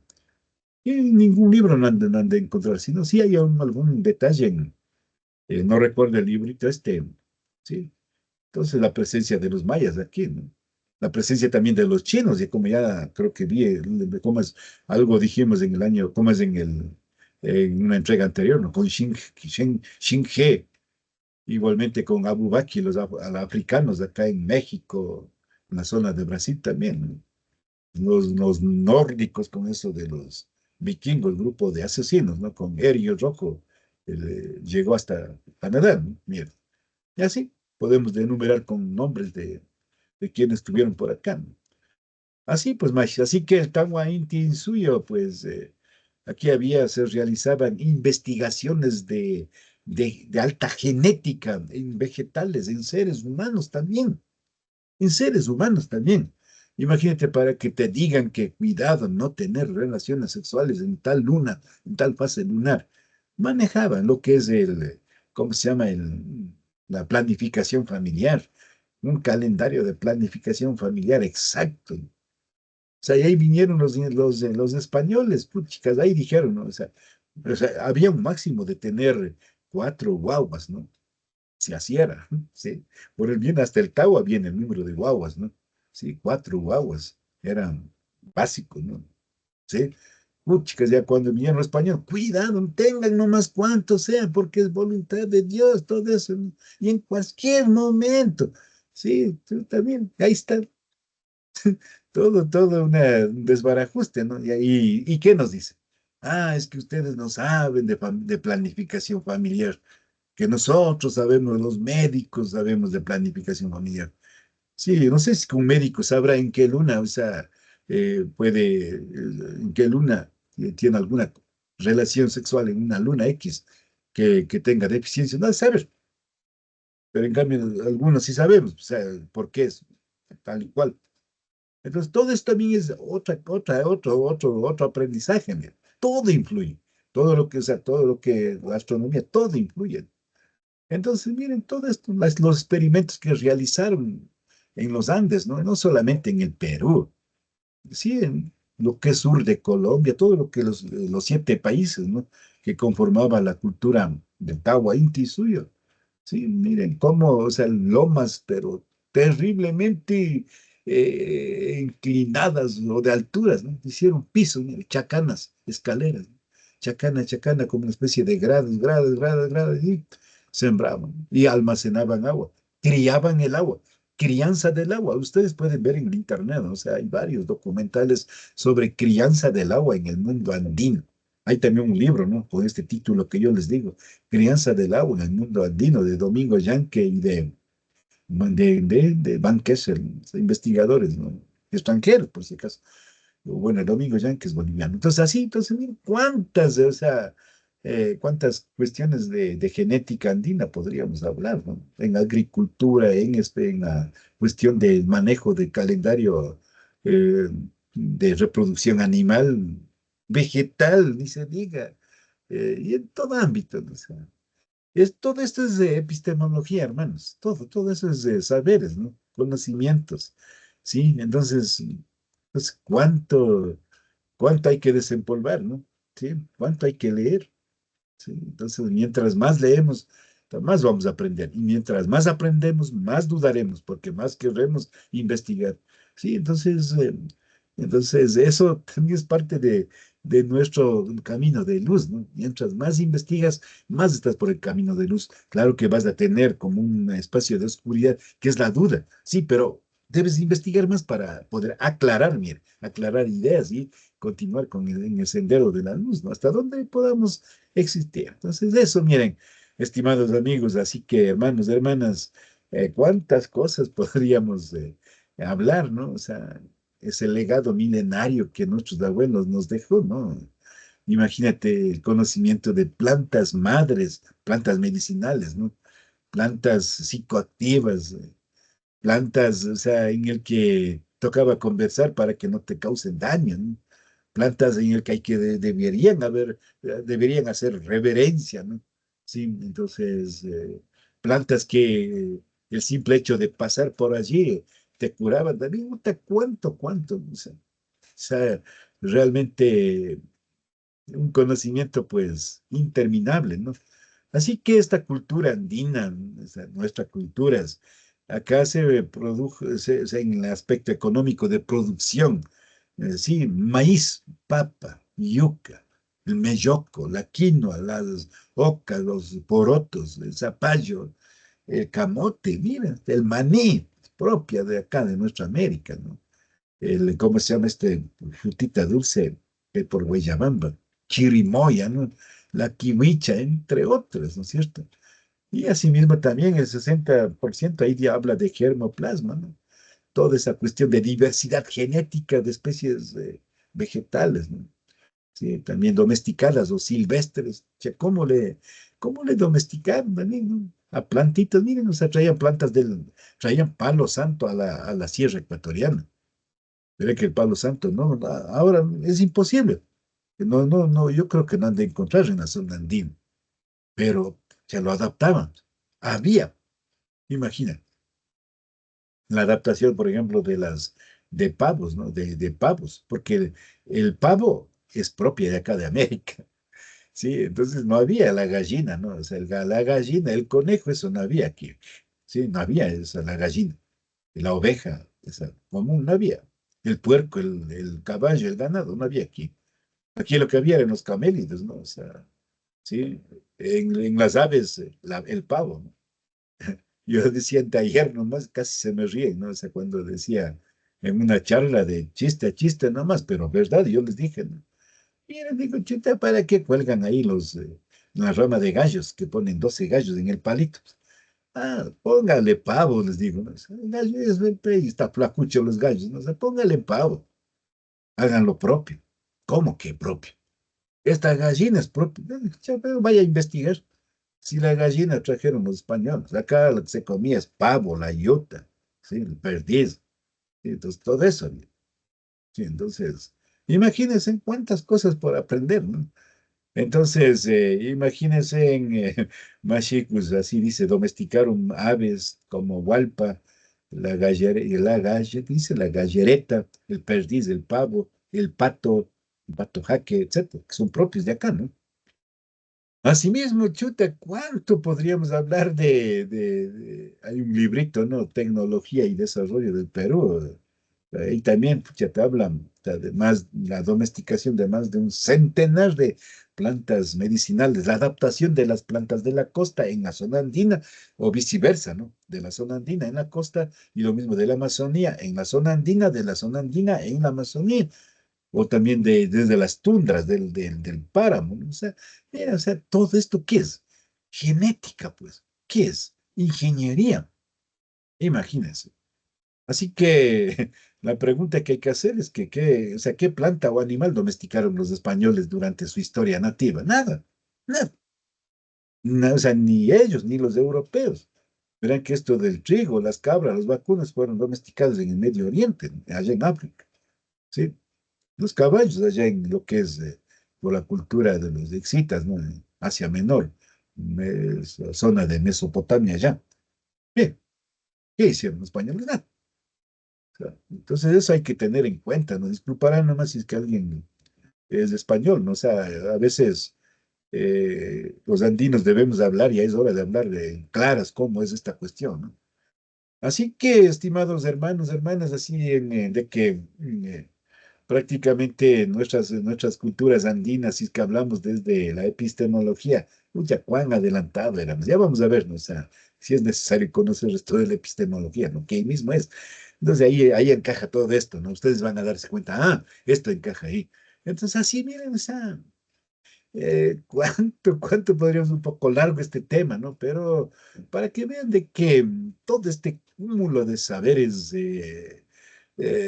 Y en ningún libro no han de encontrar, sino sí hay algún detalle no recuerdo el librito este, sí. Entonces la presencia de los mayas aquí, ¿no? La presencia también de los chinos, y como ya creo que vi, como es, algo dijimos en el año, como es en una entrega anterior, ¿no? Con Xin He, igualmente con Abu Bakr, los africanos de acá en México, en la zona de Brasil también, ¿no? Los nórdicos con eso de los vikingos, el grupo de asesinos, ¿no? Con Eri el Rojo, llegó hasta Canadá, ¿no? Mira, y así podemos enumerar con nombres de quienes estuvieron por acá, ¿no? Así pues, Mash, así que el Tagua Inti suyo, pues aquí se realizaban investigaciones de alta genética en vegetales, en seres humanos también, en seres humanos también. Imagínate para que te digan que cuidado, no tener relaciones sexuales en tal luna, en tal fase lunar. Manejaban lo que es ¿cómo se llama? La planificación familiar, un calendario de planificación familiar exacto. O sea, y ahí vinieron los españoles, chicas, ahí dijeron, ¿no? O sea, había un máximo de tener 4 guaguas, ¿no? Si así era, ¿sí? Por el bien, hasta el Tagua viene el número de guaguas, ¿no? Sí, 4 guaguas, eran básicos, ¿no? Sí. Chicas, ya cuando vinieron los españoles, cuidado, tengan nomás cuantos sean, porque es voluntad de Dios, todo eso, ¿no? Y en cualquier momento, sí, tú también, ahí está, todo un desbarajuste, ¿no? ¿Y qué nos dice? Ah, es que ustedes no saben de planificación familiar, que nosotros sabemos, los médicos sabemos de planificación familiar. Sí, no sé si un médico sabrá en qué luna, o sea, en qué luna tiene alguna relación sexual en una luna X que tenga deficiencia, no saber, pero en cambio algunos sí sabemos, o sea, por qué es tal y cual. Entonces, todo esto también es otro aprendizaje, mira. Todo influye. Todo lo que, o sea, todo lo que, la astronomía, todo influye. Entonces, miren, todo esto, los experimentos que realizaron en los Andes, ¿no? No solamente en el Perú, sí, en lo que es sur de Colombia, todo lo que los 7 países, ¿no? Que conformaban la cultura del Tawa Inti suyo. Sí, miren cómo, o sea, lomas, pero terriblemente inclinadas o de alturas, ¿no? Hicieron pisos, ¿no? Chacanas, escaleras, ¿no? Chacana, como una especie de grados, y sembraban y almacenaban agua, criaban el agua. Crianza del agua. Ustedes pueden ver en el internet, ¿no? O sea, hay varios documentales sobre crianza del agua en el mundo andino. Hay también un libro, ¿no? Con este título que yo les digo, Crianza del agua en el mundo andino, de Domingo Yanque y de Van Kessel, investigadores, ¿no? Extranjeros, por si acaso. Bueno, el Domingo Yanque es boliviano. Entonces, así, entonces, miren, o sea, cuántas cuestiones de genética andina podríamos hablar, ¿no? En agricultura, en la cuestión del manejo del calendario eh, de reproducción animal, vegetal, ni se diga, y en todo ámbito, ¿no? O sea, todo esto es de epistemología, hermanos. Todo eso es de saberes, ¿no? Conocimientos. Sí, entonces, pues, ¿cuánto hay que desempolvar, ¿no? Sí, ¿cuánto hay que leer? Sí, entonces, mientras más leemos, más vamos a aprender. Y mientras más aprendemos, más dudaremos, porque más querremos investigar. Sí, entonces eso también es parte de nuestro camino de luz, ¿no? Mientras más investigas, más estás por el camino de luz. Claro que vas a tener como un espacio de oscuridad, que es la duda. Sí, pero debes investigar más para poder aclarar, mire, aclarar ideas y continuar en el sendero de la luz, ¿no? Hasta donde podamos existir. Entonces, de eso, miren, estimados amigos, así que hermanos, hermanas, cuántas cosas podríamos hablar, ¿no? O sea, ese legado milenario que nuestros abuelos nos dejó, ¿no? Imagínate el conocimiento de plantas madres, plantas medicinales, ¿no? Plantas psicoactivas, plantas, o sea, en el que tocaba conversar para que no te causen daño, ¿no? Plantas en el que deberían haber, deberían hacer reverencia, ¿no? Sí, entonces, plantas que el simple hecho de pasar por allí te curaban también, puta, cuánto, o sea, realmente un conocimiento pues interminable, ¿no? Así que esta cultura andina, o sea, nuestra cultura, acá se produjo, o sea, en el aspecto económico de producción, sí, maíz, papa, yuca, el melloco, la quinoa, las ocas, los porotos, el zapallo, el camote, mira, el maní, propia de acá, de nuestra América, ¿no? ¿Cómo se llama este frutita dulce por Guayabamba? Chirimoya, ¿no? La kiwicha, entre otras, ¿no es cierto? Y asimismo también el 60% ahí ya habla de germoplasma, ¿no? Toda esa cuestión de diversidad genética de especies vegetales, ¿no? Sí, también domesticadas o silvestres. O sea, ¿cómo le domesticaron también, ¿no? A plantitas, miren, o sea, traían palo santo a la sierra ecuatoriana. Veré que el Palo Santo, no, ahora es imposible. No, no, no, yo creo que no han de encontrar en la zona andina, pero se lo adaptaban. Había, imagina, la adaptación, por ejemplo, de pavos, ¿no? De pavos, porque el pavo es propia de acá de América, ¿sí? Entonces no había la gallina, ¿no? O sea, la gallina, el conejo, eso no había aquí, ¿sí? No había esa, la gallina, la oveja, esa común, no había. El puerco, el caballo, el ganado, no había aquí. Aquí lo que había eran los camélidos, ¿no? O sea, sí, en las aves, el pavo, ¿no? Yo decía ayer nomás, casi se me ríen, ¿no? O sea, cuando decía en una charla de chiste a chiste nomás, pero verdad, yo les dije, ¿no? Miren, digo, chuta, ¿para qué cuelgan ahí la rama de gallos, que ponen 12 gallos en el palito? Ah, póngale pavo, les digo, ¿no? O sea, el gallo y está flacucho los gallos, ¿no? O sea, póngale pavo, hagan lo propio. ¿Cómo que propio? Esta gallina es propia. Ya, pero vaya a investigar. Si la gallina trajeron los españoles, acá lo que se comía es pavo, la yuta, ¿sí? El perdiz. ¿Sí? Entonces, todo eso. ¿Sí? Entonces, imagínense cuántas cosas por aprender, ¿no? Entonces, imagínense en Mashicus, así dice, domesticaron aves como hualpa, dice la gallereta, el perdiz, el pato jaque, etcétera, que son propios de acá, ¿no? Asimismo, chuta, ¿cuánto podríamos hablar hay un librito, ¿no? Tecnología y desarrollo del Perú. Y también, pucha, te hablan de más, la domesticación de más de un centenar de plantas medicinales, la adaptación de las plantas de la costa en la zona andina, o viceversa, ¿no? De la zona andina en la costa, y lo mismo de la Amazonía en la zona andina, de la zona andina en la Amazonía o también desde las tundras del páramo, ¿no? O sea, mira, o sea, todo esto, ¿qué es? Genética, pues. ¿Qué es? Ingeniería. Imagínense. Así que la pregunta que hay que hacer es o sea, ¿qué planta o animal domesticaron los españoles durante su historia nativa? Nada, nada. O sea, ni ellos, ni los europeos. Verán que esto del trigo, las cabras, los vacunos fueron domesticados en el Medio Oriente, allá en África, ¿sí? Los caballos allá en lo que es por la cultura de los excitas, ¿no? En Asia Menor, zona de Mesopotamia allá. Bien, ¿qué hicieron los españoles? Nada. O sea, entonces eso hay que tener en cuenta, ¿no? Disculparán nomás si es que alguien es español, ¿no? O sea, a veces los andinos debemos hablar, ya es hora de hablar de claras cómo es esta cuestión, ¿no? Así que, estimados hermanos, hermanas, así de que prácticamente nuestras culturas andinas, si es que hablamos desde la epistemología, Pucha, cuán adelantado éramos. Ya vamos a ver, ¿no? O sea, si es necesario conocer esto de la epistemología, ¿no? Que ahí mismo es. Entonces ahí encaja todo esto, ¿no? Ustedes van a darse cuenta, esto encaja ahí. Entonces así, miren, o sea, cuánto podríamos un poco largo este tema, ¿no? Pero para que vean de que todo este cúmulo de saberes,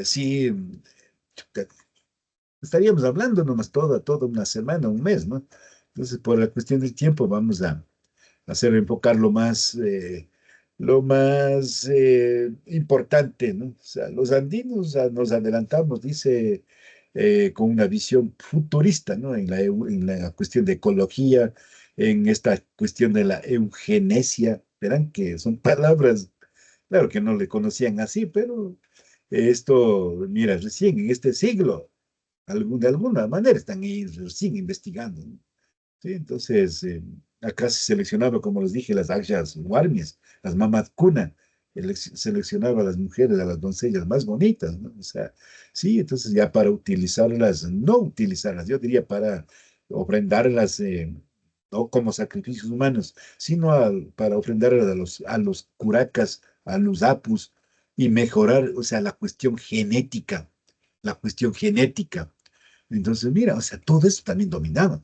sí, chuta, estaríamos hablando nomás toda una semana, un mes, ¿no? Entonces, por la cuestión del tiempo, vamos a hacer enfocar lo más importante, ¿no? O sea, los andinos nos adelantamos, dice, con una visión futurista, ¿no? En la cuestión de ecología, en esta cuestión de la eugenesia, verán que son palabras, claro que no le conocían así, pero esto, mira, recién en este siglo, de alguna manera están ahí recién investigando, ¿no? Sí, entonces, acá se seleccionaba, como les dije, las Akshas Warmis, las Mamad Kuna, seleccionaba a las mujeres, a las doncellas más bonitas, ¿no? O sea, sí, entonces ya para utilizarlas, no utilizarlas, yo diría para ofrendarlas, no como sacrificios humanos, sino para ofrendarlas a los curacas, a los apus, y mejorar, o sea, la cuestión genética. Entonces, mira, o sea, todo eso también dominaba.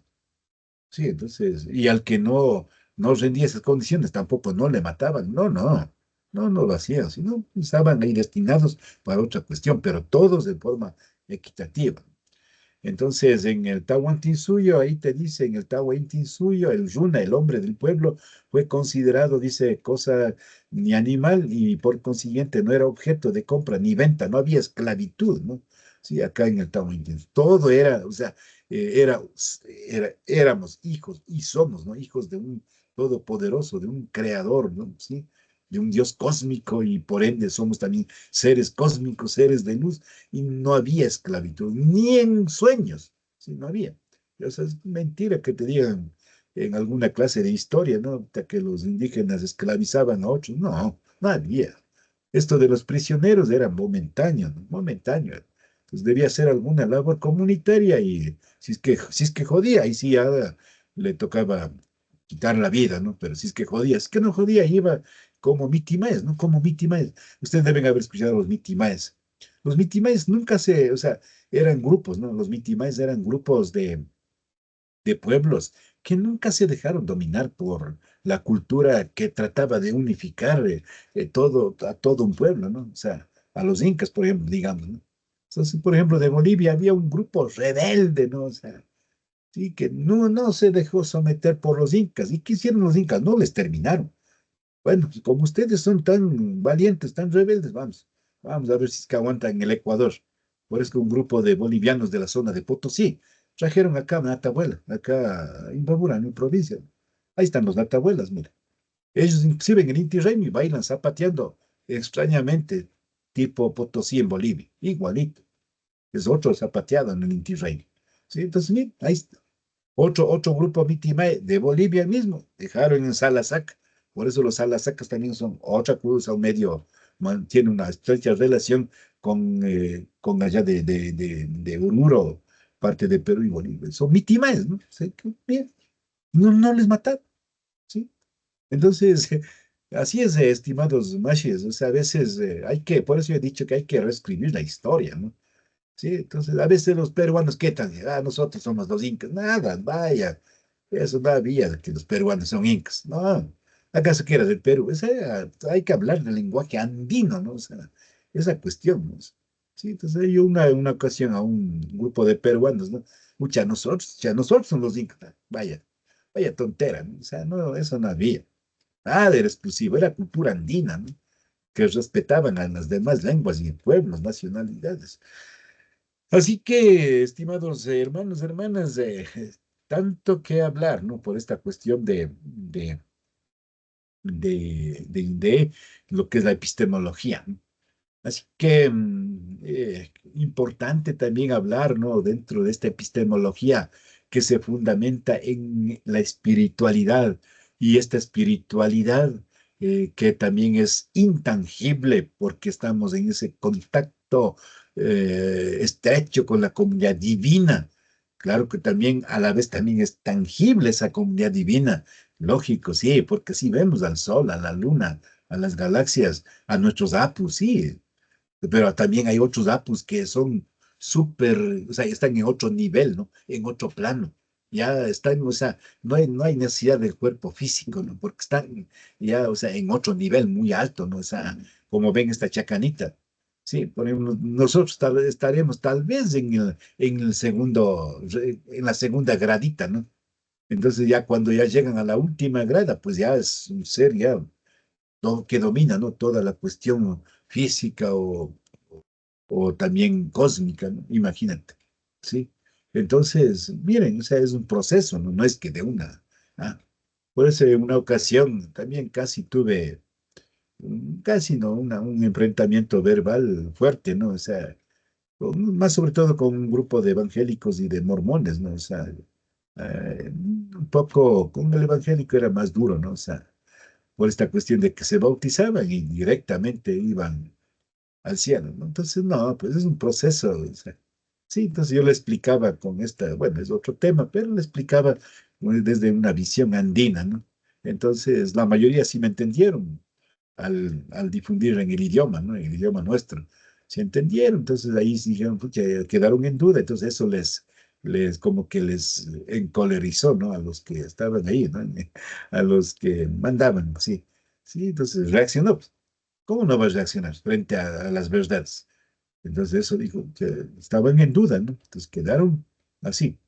Sí, entonces, y al que no rendía esas condiciones, tampoco no le mataban, no lo hacían, sino estaban ahí destinados para otra cuestión, pero todos de forma equitativa. Entonces, en el Tahuantinsuyo, ahí te dice, en el Tahuantinsuyo, el Runa, el hombre del pueblo, fue considerado, dice, cosa ni animal y por consiguiente no era objeto de compra ni venta, no había esclavitud, ¿no? Sí, acá en el Tahuantinsuyo, todo era, o sea, éramos hijos y somos, ¿no? Hijos de un todopoderoso, de un creador, ¿no? Sí, de un Dios cósmico y por ende somos también seres cósmicos, seres de luz y no había esclavitud, ni en sueños, sí, no había. O sea, es mentira que te digan en alguna clase de historia, ¿no? Que los indígenas esclavizaban a otros, no había. Esto de los prisioneros era momentáneo, ¿no? Momentáneo. Pues debía hacer alguna labor comunitaria y si es que jodía, ahí sí ya le tocaba quitar la vida, ¿no? Pero si es que jodía, es que no jodía, iba como mitimaes, ¿no? Como mitimaes. Ustedes deben haber escuchado a los mitimaes. Los mitimaes nunca o sea, eran grupos, ¿no? Los mitimaes eran grupos de pueblos que nunca se dejaron dominar por la cultura que trataba de unificar a todo un pueblo, ¿no? O sea, a los incas, por ejemplo, digamos, ¿no? Entonces, por ejemplo, de Bolivia había un grupo rebelde, ¿no? O sea, sí, que no se dejó someter por los incas. ¿Y qué hicieron los incas? No les terminaron. Bueno, pues como ustedes son tan valientes, tan rebeldes, vamos a ver si es que aguantan en el Ecuador. Por eso que un grupo de bolivianos de la zona de Potosí trajeron acá a Natabuela, acá en Babura, en mi provincia. Ahí están los Natabuelas, mira. Ellos inclusive en el Inti Raymi bailan zapateando extrañamente, tipo Potosí en Bolivia, igualito. Es otro zapateado en el Inti Raymi. Sí, entonces, mira, ahí está. Otro grupo Mitimae de Bolivia mismo, dejaron en Salasac. Por eso los Salasacas también son otra cruz, medio, tiene una estrecha relación con allá de Oruro, parte de Perú y Bolivia. Son Mitimaes, ¿no? Sí, bien, no les mataron, ¿sí? Entonces, así es, estimados machis, o sea, a veces por eso he dicho que hay que reescribir la historia, ¿no? Sí, entonces a veces los peruanos, ¿qué tal? Nosotros somos los incas. Nada, vaya, eso no había que los peruanos son incas. No, ¿acaso que era del Perú? Hay que hablar del lenguaje andino, ¿no? O sea, esa cuestión, ¿no? Sí, entonces yo una ocasión a un grupo de peruanos, ¿no? Ya nosotros somos los incas. Vaya tontera, ¿no? O sea, no, eso no había. Nada era exclusivo, era cultura andina, ¿no? Que respetaban a las demás lenguas y pueblos, nacionalidades. Así que, estimados hermanos, hermanas, tanto que hablar, ¿no? Por esta cuestión de lo que es la epistemología, ¿no? Así que, importante también hablar, ¿no? Dentro de esta epistemología que se fundamenta en la espiritualidad y esta espiritualidad que también es intangible porque estamos en ese contacto estrecho con la comunidad divina. Claro que también a la vez también es tangible esa comunidad divina. Lógico, sí, porque sí vemos al Sol, a la Luna, a las galaxias, a nuestros Apus, sí, pero también hay otros Apus que son súper, o sea, están en otro nivel, ¿no? En otro plano. Ya están, o sea, no hay necesidad del cuerpo físico, ¿no? Porque están ya, o sea, en otro nivel muy alto, ¿no? O sea, como ven esta chacanita. Sí, por ejemplo, nosotros estaremos tal vez en el segundo, en la segunda gradita, ¿no? Entonces ya cuando ya llegan a la última grada, pues ya es un ser ya que domina, ¿no? Toda la cuestión física o también cósmica, ¿no? Imagínate, ¿sí? Entonces, miren, o sea, es un proceso, ¿no? No es que de una. ¿Ah? Por eso en una ocasión también casi tuve, casi, ¿no? Un enfrentamiento verbal fuerte, ¿no? O sea, más sobre todo con un grupo de evangélicos y de mormones, ¿no? O sea, un poco con el evangélico era más duro, ¿no? O sea, por esta cuestión de que se bautizaban y directamente iban al cielo, ¿no? Entonces, no, pues es un proceso. O sea, sí, entonces yo le explicaba con esta, bueno, es otro tema, pero le explicaba desde una visión andina, ¿no? Entonces, la mayoría sí me entendieron al difundir en el idioma, ¿no? En el idioma nuestro. Se entendieron, entonces ahí sí dijeron, pucha, quedaron en duda, entonces eso les como que les encolerizó, ¿no? A los que estaban ahí, ¿no? A los que mandaban, sí. Sí, entonces reaccionó, pues. ¿Cómo no vas a reaccionar frente a las verdades? Entonces eso dijo que estaban en duda, ¿no? Entonces quedaron así.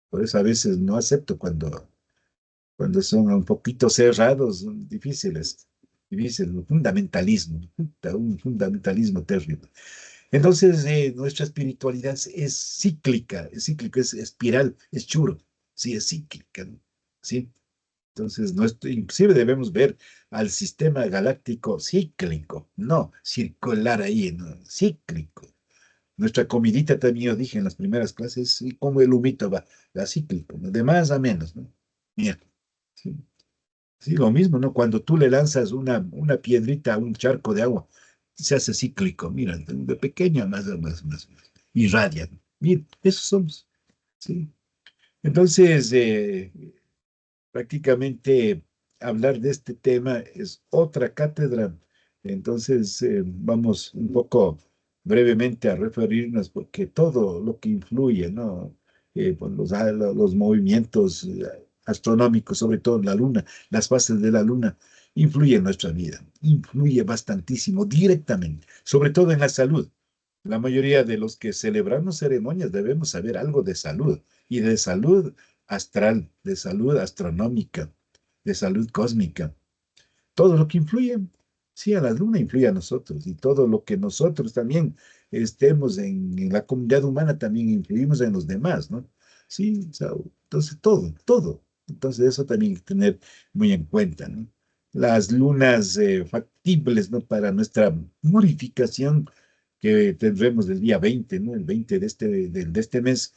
Por eso a veces no acepto cuando son un poquito cerrados, son difíciles, difícil, un fundamentalismo, un fundamentalismo terrible. Entonces, nuestra espiritualidad es cíclica, es espiral, es churo, sí, es cíclica, ¿no? Sí. Entonces, inclusive debemos ver al sistema galáctico cíclico, no circular ahí, no, cíclico. Nuestra comidita también, yo dije en las primeras clases, y como el humito va cíclico, ¿no? De más a menos, ¿no? Mira, sí, sí, lo mismo, ¿no? Cuando tú le lanzas una piedrita a un charco de agua, se hace cíclico, mira, de pequeño a más, irradia, ¿no? Mira, esos somos, ¿sí? Entonces, prácticamente hablar de este tema es otra cátedra. Entonces, vamos un poco brevemente a referirnos, porque todo lo que influye, ¿no? Pues los movimientos astronómicos, sobre todo en la Luna, las fases de la Luna, influye en nuestra vida, influye bastantísimo, directamente, sobre todo en la salud. La mayoría de los que celebramos ceremonias debemos saber algo de salud y de salud astral, de salud astronómica, de salud cósmica. Todo lo que influye, sí, a la luna influye a nosotros y todo lo que nosotros también estemos en la comunidad humana también influimos en los demás, ¿no? Sí, o sea, entonces todo. Entonces eso también hay que tener muy en cuenta, ¿no? Las lunas factibles, ¿no? Para nuestra purificación que tendremos el día 20, ¿no? El 20 de este mes.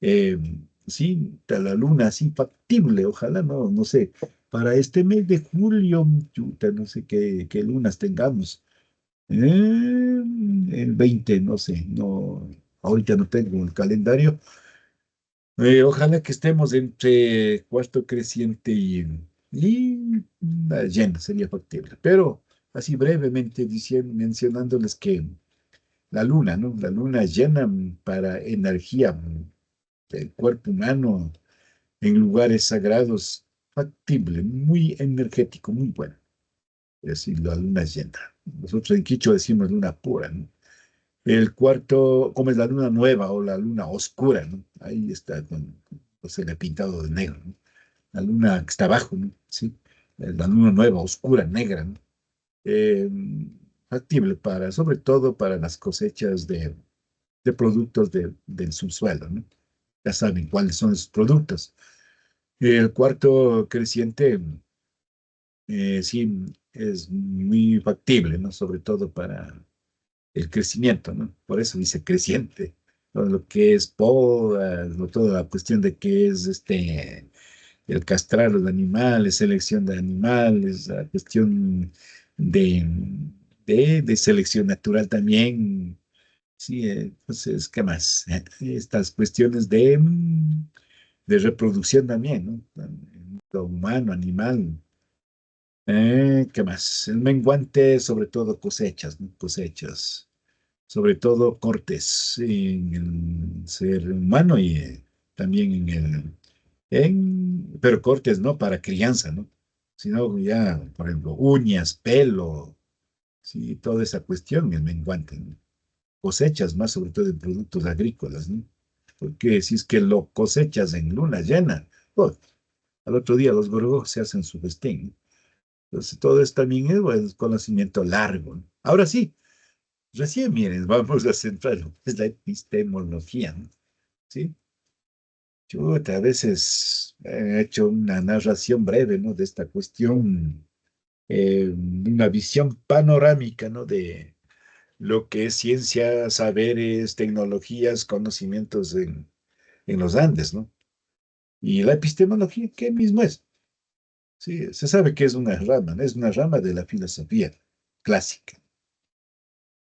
eh, sí, la luna así factible, ojalá, no sé, para este mes de julio, chuta, no sé qué lunas tengamos. El 20, no sé, no, ahorita no tengo el calendario. Ojalá que estemos entre cuarto creciente y lleno, sería factible. Pero así brevemente mencionándoles que la luna, ¿no? La luna llena para energía del cuerpo humano en lugares sagrados, factible, muy energético, muy bueno. Es decir, la luna llena. Nosotros en Quicho decimos luna pura, ¿no? El cuarto, como es la luna nueva o la luna oscura, ¿no? Ahí está, o se le ha pintado de negro, ¿no? La luna que está abajo, ¿no? Sí. La luna nueva, oscura, negra, ¿no? Eh, Factible sobre todo para las cosechas de productos del subsuelo, ¿no? Ya saben cuáles son esos productos. El cuarto creciente, sí, es muy factible, ¿no? Sobre todo para el crecimiento, ¿no? Por eso dice creciente. Todo lo que es poda, toda la cuestión de que es el castrar a los animales, selección de animales, la cuestión de, de selección natural también, Sí, entonces, ¿qué más? Estas cuestiones de reproducción también, ¿no? Lo humano, animal. ¿Qué más? El menguante, sobre todo cosechas, ¿no? Cosechas, sobre todo cortes en el ser humano y también pero cortes no para crianza, ¿no? Sino ya, por ejemplo, uñas, pelo, sí, toda esa cuestión, el menguante, ¿no? Cosechas más sobre todo de productos agrícolas, ¿no? Porque si es que lo cosechas en luna llena, pues, al otro día los gorgojos se hacen su festín, ¿no? Entonces, todo esto también es bueno, conocimiento largo, ¿no? Ahora sí, recién miren, vamos a centrar lo que es la epistemología, ¿no? ¿Sí? Chuta, a veces he hecho una narración breve, ¿no? De esta cuestión, una visión panorámica, ¿no? De lo que es ciencia, saberes, tecnologías, conocimientos en los Andes, ¿no? Y la epistemología, ¿qué mismo es? Sí, se sabe que es una rama, ¿no? Es una rama de la filosofía clásica.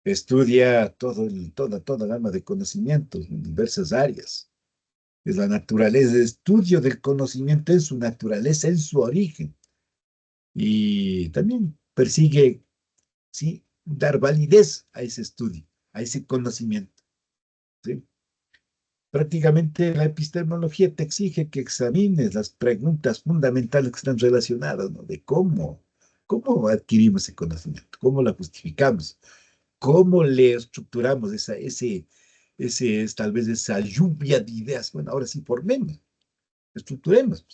Estudia toda gama de conocimientos en diversas áreas. Es la naturaleza, el estudio del conocimiento en su naturaleza, en su origen. Y también persigue, sí, dar validez a ese estudio, a ese conocimiento, ¿sí? Prácticamente la epistemología te exige que examines las preguntas fundamentales que están relacionadas, ¿no? De cómo adquirimos ese conocimiento, cómo lo justificamos, cómo le estructuramos tal vez esa lluvia de ideas. Bueno, ahora sí, formemos, estructuremos.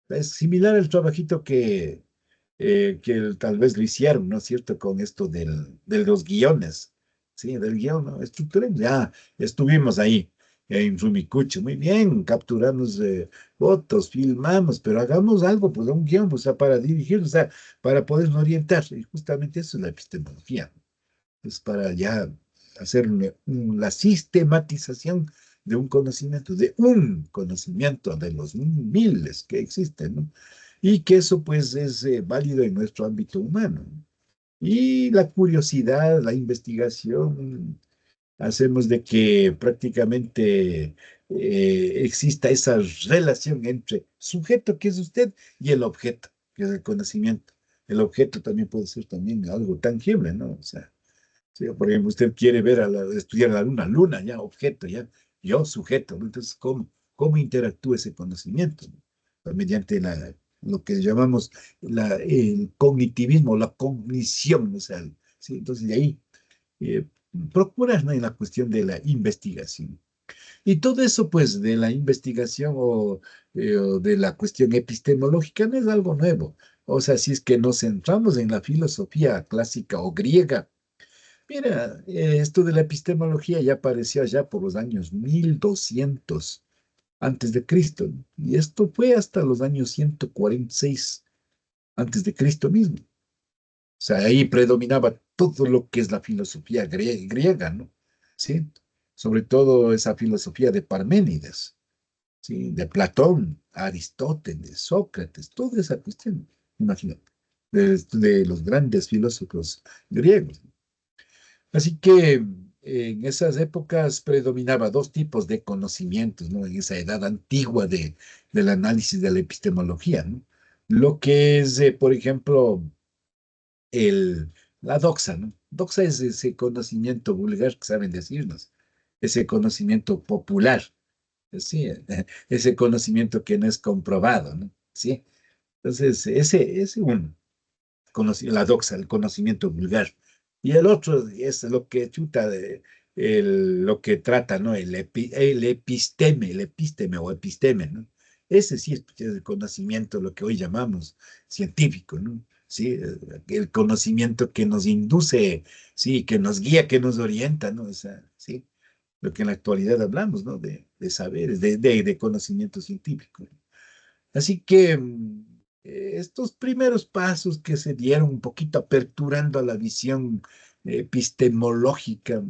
Es similar al trabajito que tal vez lo hicieron, ¿no es cierto? Con esto de los guiones, ¿sí? Del guión, ¿no? Estructuremos. Ya estuvimos ahí en Rumicucho, muy bien, capturamos fotos, filmamos, pero hagamos algo, pues un guión, pues, o sea, para dirigir, o sea, para podernos orientar. Y justamente eso es la epistemología, es para ya hacer la sistematización de un conocimiento de los miles que existen, ¿no? Y que eso pues es válido en nuestro ámbito humano. Y la curiosidad, la investigación, hacemos de que prácticamente exista esa relación entre sujeto, que es usted, y el objeto, que es el conocimiento. El objeto también puede ser también algo tangible, ¿no? O sea, sí, por ejemplo, usted quiere ver estudiar la luna, ya, objeto, ya, yo, sujeto, ¿no? Entonces, ¿cómo interactúa ese conocimiento? ¿No? Pues mediante lo que llamamos el cognitivismo, la cognición, o sea, ¿sí? Entonces, de ahí, eh, procuras, ¿no? En la cuestión de la investigación. Y todo eso, pues, de la investigación o de la cuestión epistemológica no es algo nuevo. O sea, si es que nos centramos en la filosofía clásica o griega, mira, esto de la epistemología ya apareció allá por los años 1200 antes de Cristo, ¿no? Y esto fue hasta los años 146 antes de Cristo mismo. O sea, ahí predominaba todo lo que es la filosofía griega, ¿no? Sí, sobre todo esa filosofía de Parménides, ¿sí? De Platón, Aristóteles, Sócrates, toda esa cuestión, imagínate, de los grandes filósofos griegos. Así que en esas épocas predominaba dos tipos de conocimientos, ¿no? En esa edad antigua del análisis de la epistemología, ¿no? Lo que es, por ejemplo, el, la doxa, ¿no? Doxa es ese conocimiento vulgar que saben decirnos, ese conocimiento popular, ¿sí? Ese conocimiento que no es comprobado, ¿no? ¿Sí? Entonces, ese es uno la doxa, el conocimiento vulgar. Y el otro es lo que chuta, lo que trata, ¿no? El episteme o episteme, ¿no? Ese sí es pues, el conocimiento, lo que hoy llamamos científico, ¿no? Sí, el conocimiento que nos induce, sí, que nos guía, que nos orienta, ¿no? O sea, sí, lo que en la actualidad hablamos, ¿no? De saberes, de conocimiento científico. Así que estos primeros pasos que se dieron un poquito aperturando a la visión epistemológica,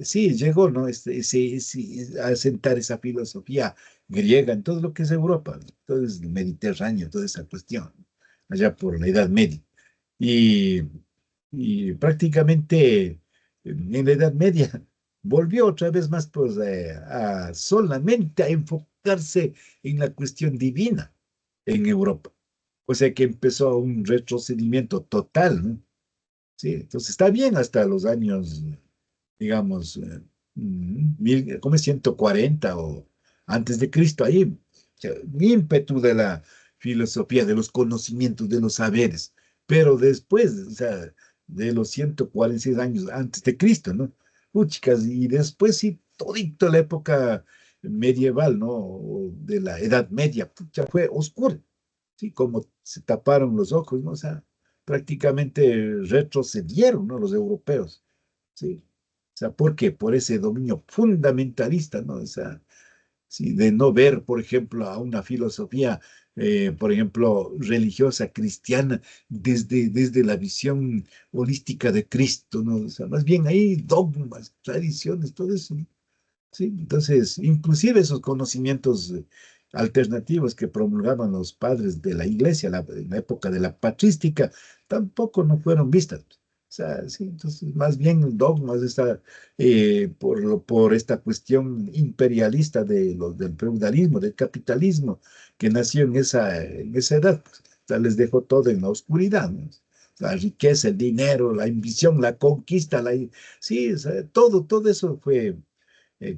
sí, llegó, ¿no? A sentar esa filosofía griega en todo lo que es Europa, ¿no? Todo es el Mediterráneo, toda esa cuestión, ¿no? Allá por la Edad Media. Y, y prácticamente en la Edad Media, volvió otra vez más pues, a solamente a enfocarse en la cuestión divina en Europa. O sea que empezó un retrocedimiento total, ¿no? Sí, entonces está bien hasta los años, digamos, ¿cómo es? 140 o antes de Cristo, ahí, o sea, un ímpetu de la filosofía, de los conocimientos, de los saberes, pero después, o sea, de los 146 años antes de Cristo, ¿no? Chicas, y después sí, todito la época medieval, ¿no? O de la Edad Media, pucha, fue oscura, ¿sí? Como se taparon los ojos, ¿no? O sea, prácticamente retrocedieron, ¿no? Los europeos, ¿sí? O sea, ¿por qué? Por ese dominio fundamentalista, ¿no? O sea, ¿sí? De no ver, por ejemplo, a una filosofía, por ejemplo, religiosa, cristiana, desde la visión holística de Cristo, ¿no? O sea, más bien hay dogmas, tradiciones, todo eso, ¿no? ¿Sí? Entonces, inclusive esos conocimientos alternativos que promulgaban los padres de la iglesia en la época de la patrística, tampoco no fueron vistas. O sea, sí, entonces, más bien dogmas está, por esta cuestión imperialista del feudalismo, del capitalismo, que nació en esa edad, pues. O sea, les dejó todo en la oscuridad, ¿no? La riqueza, el dinero, la ambición, la conquista, sí, o sea, todo eso fue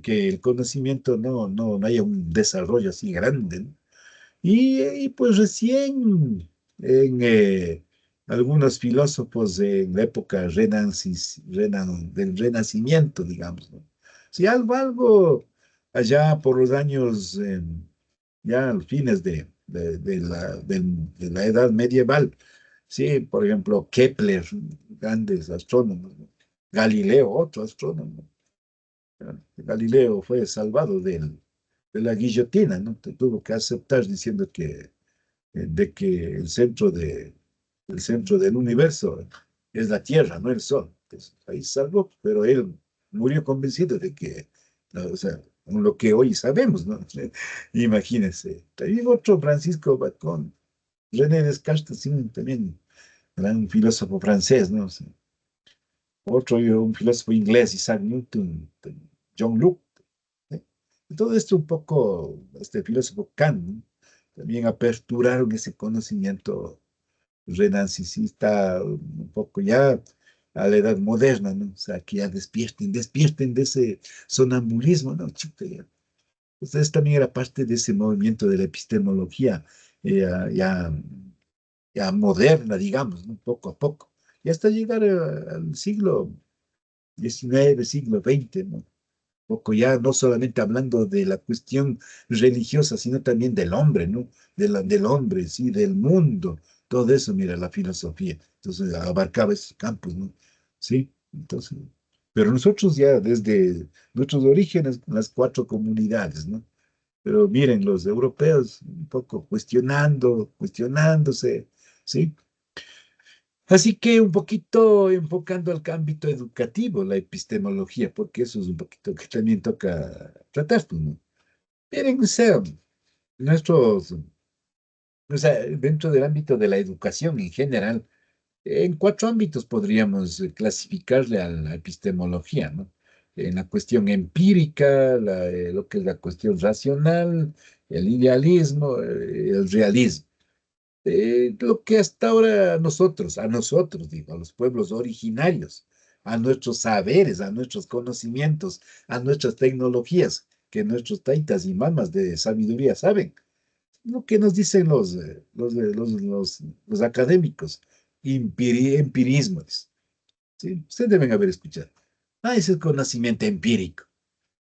que el conocimiento no haya un desarrollo así grande, ¿no? Y pues recién en algunos filósofos en la época del Renacimiento, digamos, ¿no? Sí, algo allá por los años, ya a los fines de la edad medieval, sí, por ejemplo, Kepler, grandes astrónomos, ¿no? Galileo, otro astrónomo. Galileo fue salvado de la guillotina, ¿no? Tuvo que aceptar diciendo de que el centro del universo es la Tierra, no el Sol. Entonces, ahí salvó, pero él murió convencido de que, no, o sea, lo que hoy sabemos, ¿no? Imagínense. También otro Francisco Bacon, René Descartes, sí, también gran filósofo francés, ¿no? O sea, otro, un filósofo inglés, Isaac Newton, John Locke. ¿Sí? Y todo esto un poco, este filósofo Kant, ¿no? También aperturaron ese conocimiento renancista un poco ya a la edad moderna, ¿no? O sea, que ya despierten de ese sonambulismo, ¿no? Chuta, ya. Ustedes también era parte de ese movimiento de la epistemología, ya, ya moderna, digamos, ¿no? Poco a poco. Y hasta llegar al siglo XIX, siglo XX, ¿no? Poco ya no solamente hablando de la cuestión religiosa, sino también del hombre, ¿no? Del hombre, sí, del mundo, todo eso, mira, la filosofía. Entonces abarcaba esos campos, ¿no? Sí, entonces, pero nosotros ya desde nuestros orígenes, las cuatro comunidades, ¿no? Pero miren, los europeos un poco cuestionándose, ¿sí? Así que un poquito enfocando al ámbito educativo, la epistemología, porque eso es un poquito que también toca tratar, pues, ¿no? Miren, o sea, nuestros, o sea, dentro del ámbito de la educación en general, en cuatro ámbitos podríamos clasificarle a la epistemología, ¿no? En la cuestión empírica, lo que es la cuestión racional, el idealismo, el realismo. Lo que hasta ahora a nosotros, digo, a los pueblos originarios, a nuestros saberes, a nuestros conocimientos, a nuestras tecnologías, que nuestros taitas y mamas de sabiduría saben, lo que nos dicen los académicos, empirismo, ¿sí? Ustedes deben haber escuchado. Ah, ese es conocimiento empírico.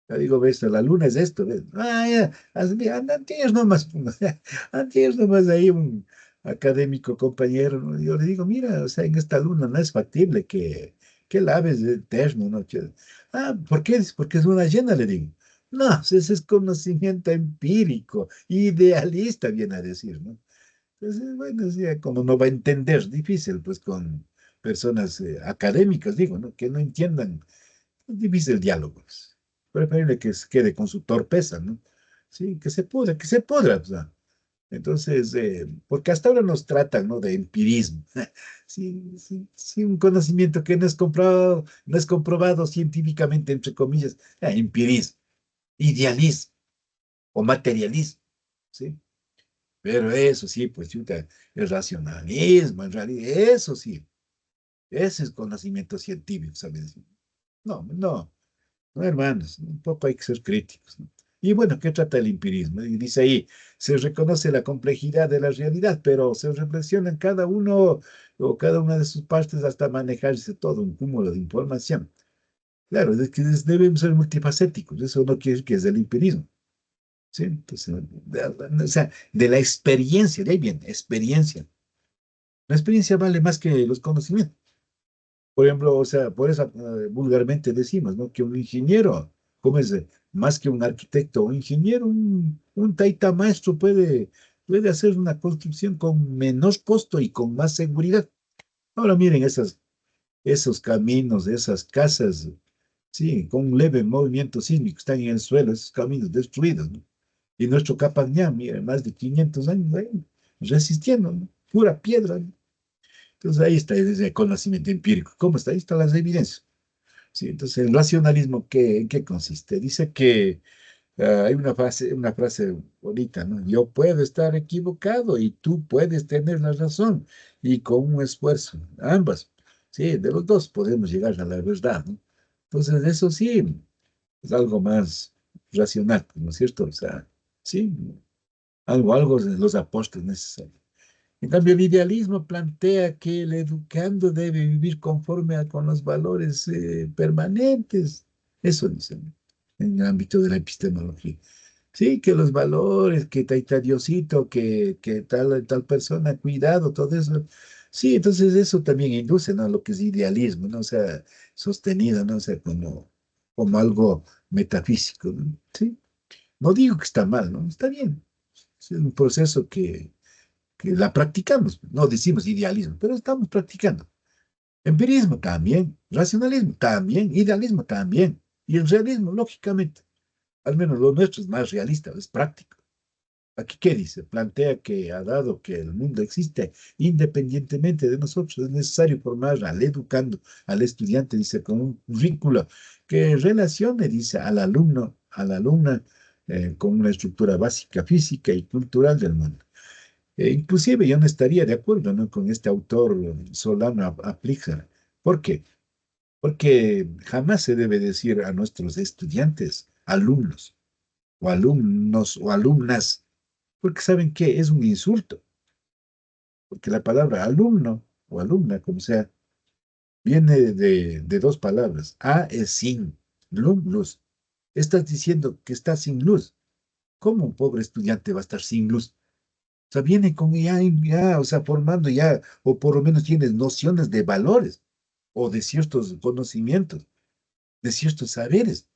Ya digo, ves, la luna es esto, ¿ves? Ah, ya, antes nomás, antes nomás ahí un académico compañero, ¿no? Yo le digo, mira, o sea, en esta luna no es factible que la ave es eterno, ¿no? Ah, ¿por qué? Porque es una llena, le digo. No, ese es conocimiento empírico, idealista, viene a decir, ¿no? Entonces, bueno, o sea, como no va a entender, difícil, pues con personas académicas, digo, ¿no? Que no entiendan, es difícil el diálogo, pues. Preferible que se quede con su torpeza, ¿no? Sí, que se pudra, o sea. Entonces, porque hasta ahora nos tratan, ¿no? De empirismo. Sí, sí, sí, un conocimiento que no es comprobado científicamente, entre comillas, empirismo, idealismo o materialismo, ¿sí? Pero eso sí, pues, chuta, el racionalismo, en realidad, eso sí, ese es conocimiento científico, ¿sabes? No, no, no, hermanos, un poco hay que ser críticos, ¿no? Y bueno, ¿qué trata el empirismo? Y dice ahí, se reconoce la complejidad de la realidad, pero se reflexiona en cada uno o cada una de sus partes hasta manejarse todo un cúmulo de información. Claro, es que debemos ser multifacéticos, eso no quiere decir que es el empirismo, ¿sí? Entonces, o sea, de la experiencia, de ahí viene, experiencia. La experiencia vale más que los conocimientos. Por ejemplo, o sea, por eso vulgarmente decimos, ¿no? Que un ingeniero, ¿cómo es? Más que un arquitecto o ingeniero, un taita maestro puede hacer una construcción con menor costo y con más seguridad. Ahora miren esos caminos, esas casas, sí, con un leve movimiento sísmico, están en el suelo, esos caminos destruidos, ¿no? Y nuestro Capañán, miren, más de 500 años ahí, resistiendo, ¿no? Pura piedra, ¿no? Entonces ahí está ese conocimiento empírico. ¿Cómo está? Ahí están las evidencias. Sí, entonces, ¿el racionalismo en qué consiste? Dice que hay una frase bonita, ¿no? Yo puedo estar equivocado y tú puedes tener la razón, y con un esfuerzo, ambas, sí, de los dos podemos llegar a la verdad, ¿no? Entonces, eso sí, es algo más racional, ¿no es cierto? O sea, sí, algo de los apóstoles necesarios. En cambio, el idealismo plantea que el educando debe vivir conforme con los valores permanentes. Eso dicen en el ámbito de la epistemología. Sí, que los valores, que taita Diosito, que tal persona, cuidado, todo eso. Sí, entonces eso también induce, ¿no? Lo que es idealismo, ¿no? O sea, sostenido, ¿no? O sea, como algo metafísico, ¿no? Sí, no digo que está mal, ¿no? Está bien. Es un proceso que la practicamos. No decimos idealismo, pero estamos practicando. Empirismo también, racionalismo también, idealismo también. Y el realismo, lógicamente, al menos lo nuestro es más realista, es práctico. Aquí, ¿qué dice? Plantea que, ha dado que el mundo existe independientemente de nosotros, es necesario formar al educando, al estudiante, dice, con un currículo que relacione, dice, al alumno, a la alumna, con una estructura básica, física y cultural del mundo. Inclusive yo no estaría de acuerdo, ¿no? Con este autor Solano Aplica. ¿Por qué? Porque jamás se debe decir a nuestros estudiantes, alumnos, o alumnos, o alumnas, porque saben que es un insulto, porque la palabra alumno o alumna, como sea, viene de dos palabras. A es sin, lum, luz. Estás diciendo que está sin luz. ¿Cómo un pobre estudiante va a estar sin luz? O sea, viene con ya, o sea, formando ya, o por lo menos tienes nociones de valores, o de ciertos conocimientos, de ciertos saberes.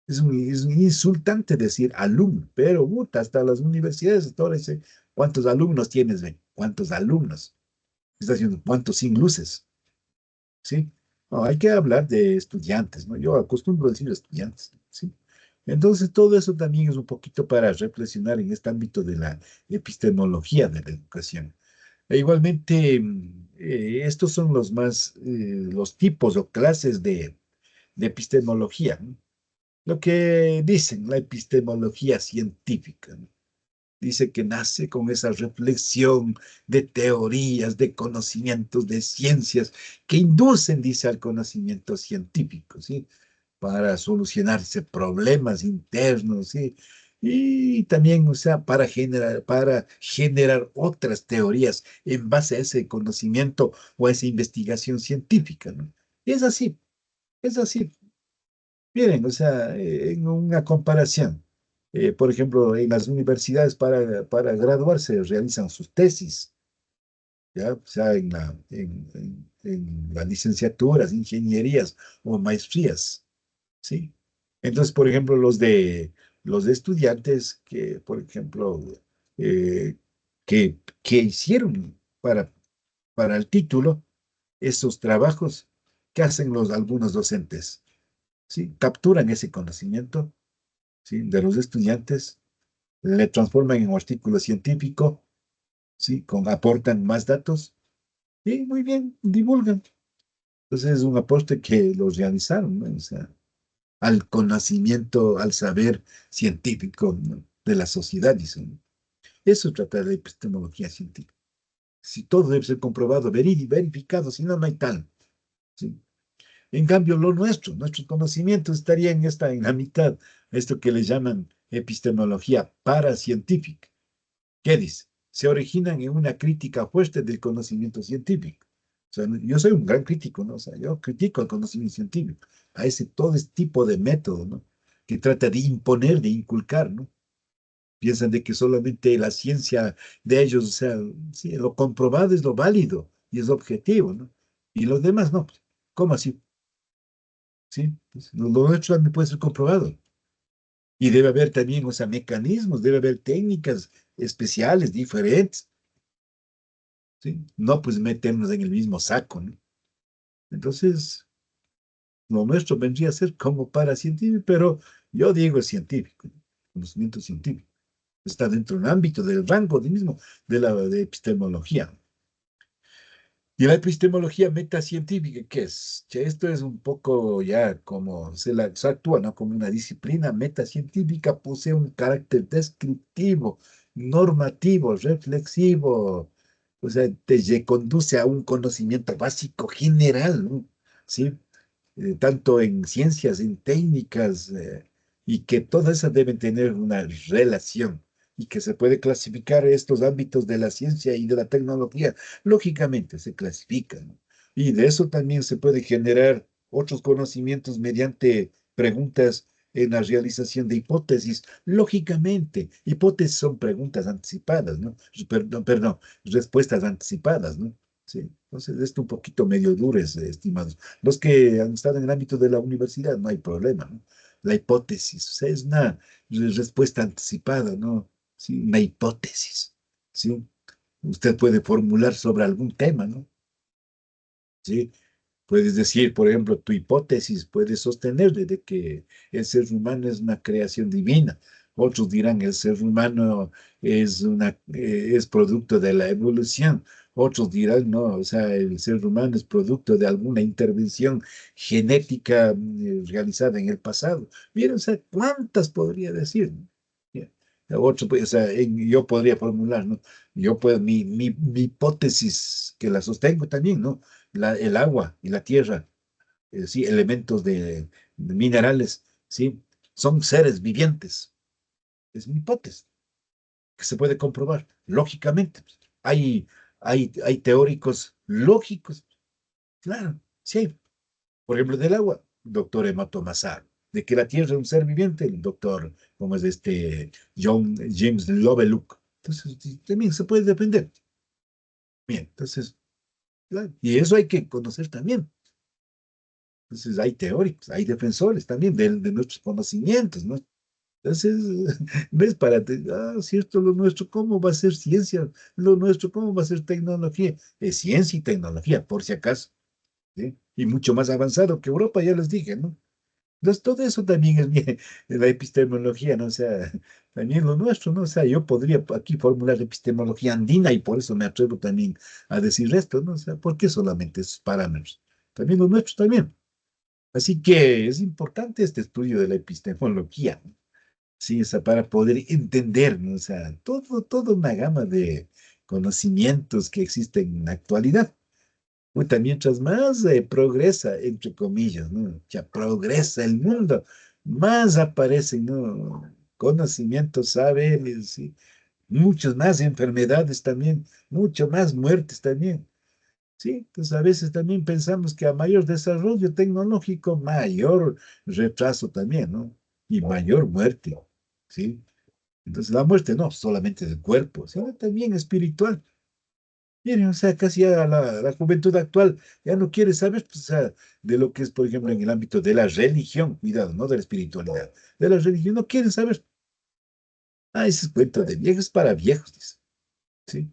Es un insultante decir alumno, pero puta, hasta las universidades hasta ahora dicen, ¿cuántos alumnos tienes, ven? ¿Cuántos alumnos? Está diciendo, ¿cuántos sin luces? ¿Sí? No, hay que hablar de estudiantes, ¿no? Yo acostumbro decir estudiantes, ¿sí? Entonces, todo eso también es un poquito para reflexionar en este ámbito de la epistemología de la educación. E igualmente, estos son los tipos o clases de epistemología, ¿no? Lo que dicen la epistemología científica, ¿no? Dice que nace con esa reflexión de teorías, de conocimientos, de ciencias que inducen, dice, al conocimiento científico, ¿sí? Para solucionarse problemas internos, ¿sí? Y también, o sea, para generar otras teorías en base a ese conocimiento o a esa investigación científica, ¿no? Y es así. Miren, o sea, en una comparación, por ejemplo, en las universidades para graduarse realizan sus tesis, ¿ya? O sea, en las licenciaturas, ingenierías o maestrías, ¿sí? Entonces, por ejemplo, los de estudiantes que, por ejemplo, eh, que hicieron para el título, esos trabajos que hacen algunos docentes, ¿sí? Capturan ese conocimiento, ¿sí? De los estudiantes le transforman en un artículo científico, ¿sí? Aportan más datos y muy bien, divulgan. Entonces es un aporte que los realizaron, ¿no? O sea, al conocimiento, al saber científico, ¿no? De la sociedad, dicen. Eso trata de epistemología científica. Si todo debe ser comprobado, verificado, si no, no hay tal. ¿Sí? En cambio, lo nuestro, nuestros conocimientos estarían en la mitad, esto que le llaman epistemología paracientífica. ¿Qué dice? Se originan en una crítica fuerte del conocimiento científico. O sea, yo soy un gran crítico, ¿no? O sea, yo critico el conocimiento científico, a todo este tipo de método, ¿no? Que trata de imponer, de inculcar, ¿no? Piensan de que solamente la ciencia de ellos, o sea, sí, lo comprobado es lo válido y es objetivo, ¿no? Y los demás no. ¿Cómo así? Sí, pues, lo nuestro también puede ser comprobado. Y debe haber también, o sea, mecanismos, debe haber técnicas especiales, diferentes, ¿sí? No, pues meternos en el mismo saco, ¿no? Entonces, lo nuestro vendría a ser como paracientífico, pero yo digo científico, ¿no? Conocimiento científico. Está dentro del ámbito del rango de mismo de la de epistemología. Y la epistemología metacientífica, ¿qué es? Che, esto es un poco ya como se actúa, ¿no? Como una disciplina metacientífica, posee un carácter descriptivo, normativo, reflexivo, o sea, conduce a un conocimiento básico general, ¿no? ¿Sí? Tanto en ciencias, en técnicas, y que todas esas deben tener una relación y que se puede clasificar estos ámbitos de la ciencia y de la tecnología. Lógicamente se clasifican, ¿no? Y de eso también se puede generar otros conocimientos mediante preguntas en la realización de hipótesis. Lógicamente, hipótesis son preguntas anticipadas, ¿no? Perdón, respuestas anticipadas, ¿no? Sí, entonces esto un poquito medio duro, estimados. Los que han estado en el ámbito de la universidad, no hay problema, ¿no? La hipótesis, o sea, es una respuesta anticipada, ¿no? Sí, una hipótesis, ¿sí? Usted puede formular sobre algún tema, ¿no? ¿Sí? Puedes decir, por ejemplo, tu hipótesis puede sostener de que el ser humano es una creación divina. Otros dirán el ser humano es producto de la evolución. Otros dirán, no, o sea, el ser humano es producto de alguna intervención genética realizada en el pasado. Miren, o sea, ¿cuántas podría decir? ¿No? Ya. Otro, pues, o sea, yo podría formular, ¿no? Mi hipótesis, que la sostengo también, ¿no? El agua y la tierra, sí, elementos de minerales, sí, son seres vivientes. Es mi hipótesis, que se puede comprobar lógicamente. Hay teóricos lógicos, claro, sí. Por ejemplo, del agua, doctor Emato Massar. De que la tierra es un ser viviente, el doctor, como es James Lovelock. Entonces, también se puede defender. Bien, entonces, claro, y eso hay que conocer también. Entonces hay teóricos, hay defensores también de nuestros conocimientos, ¿no? Entonces, ¿ves? Cierto, lo nuestro, ¿cómo va a ser ciencia? Lo nuestro, ¿cómo va a ser tecnología? Es ciencia y tecnología, por si acaso, ¿sí? Y mucho más avanzado que Europa, ya les dije, ¿no? Entonces, todo eso también es bien, la epistemología, ¿no? O sea, también lo nuestro, ¿no? O sea, yo podría aquí formular epistemología andina y por eso me atrevo también a decir esto, ¿no? O sea, ¿por qué solamente esos parámetros? También lo nuestro también. Así que es importante este estudio de la epistemología, ¿no? Sí, o sea, para poder entender, ¿no? O sea, toda una gama de conocimientos que existen en la actualidad. Puta, mientras más progresa, entre comillas, ¿no? Ya progresa el mundo, más aparecen, ¿no? Conocimientos, saberes, ¿sí? Muchas más enfermedades también, mucho más muertes también. Sí, entonces a veces también pensamos que a mayor desarrollo tecnológico, mayor retraso también, ¿no? Y mayor muerte, ¿sí? Entonces la muerte no solamente del cuerpo, sino también espiritual. Miren, o sea, casi ya la juventud actual ya no quiere saber, pues, o sea, de lo que es, por ejemplo, en el ámbito de la religión, cuidado, no de la espiritualidad, de la religión, no quieren saber. Ah, ese es cuento de viejos para viejos, dice, ¿sí?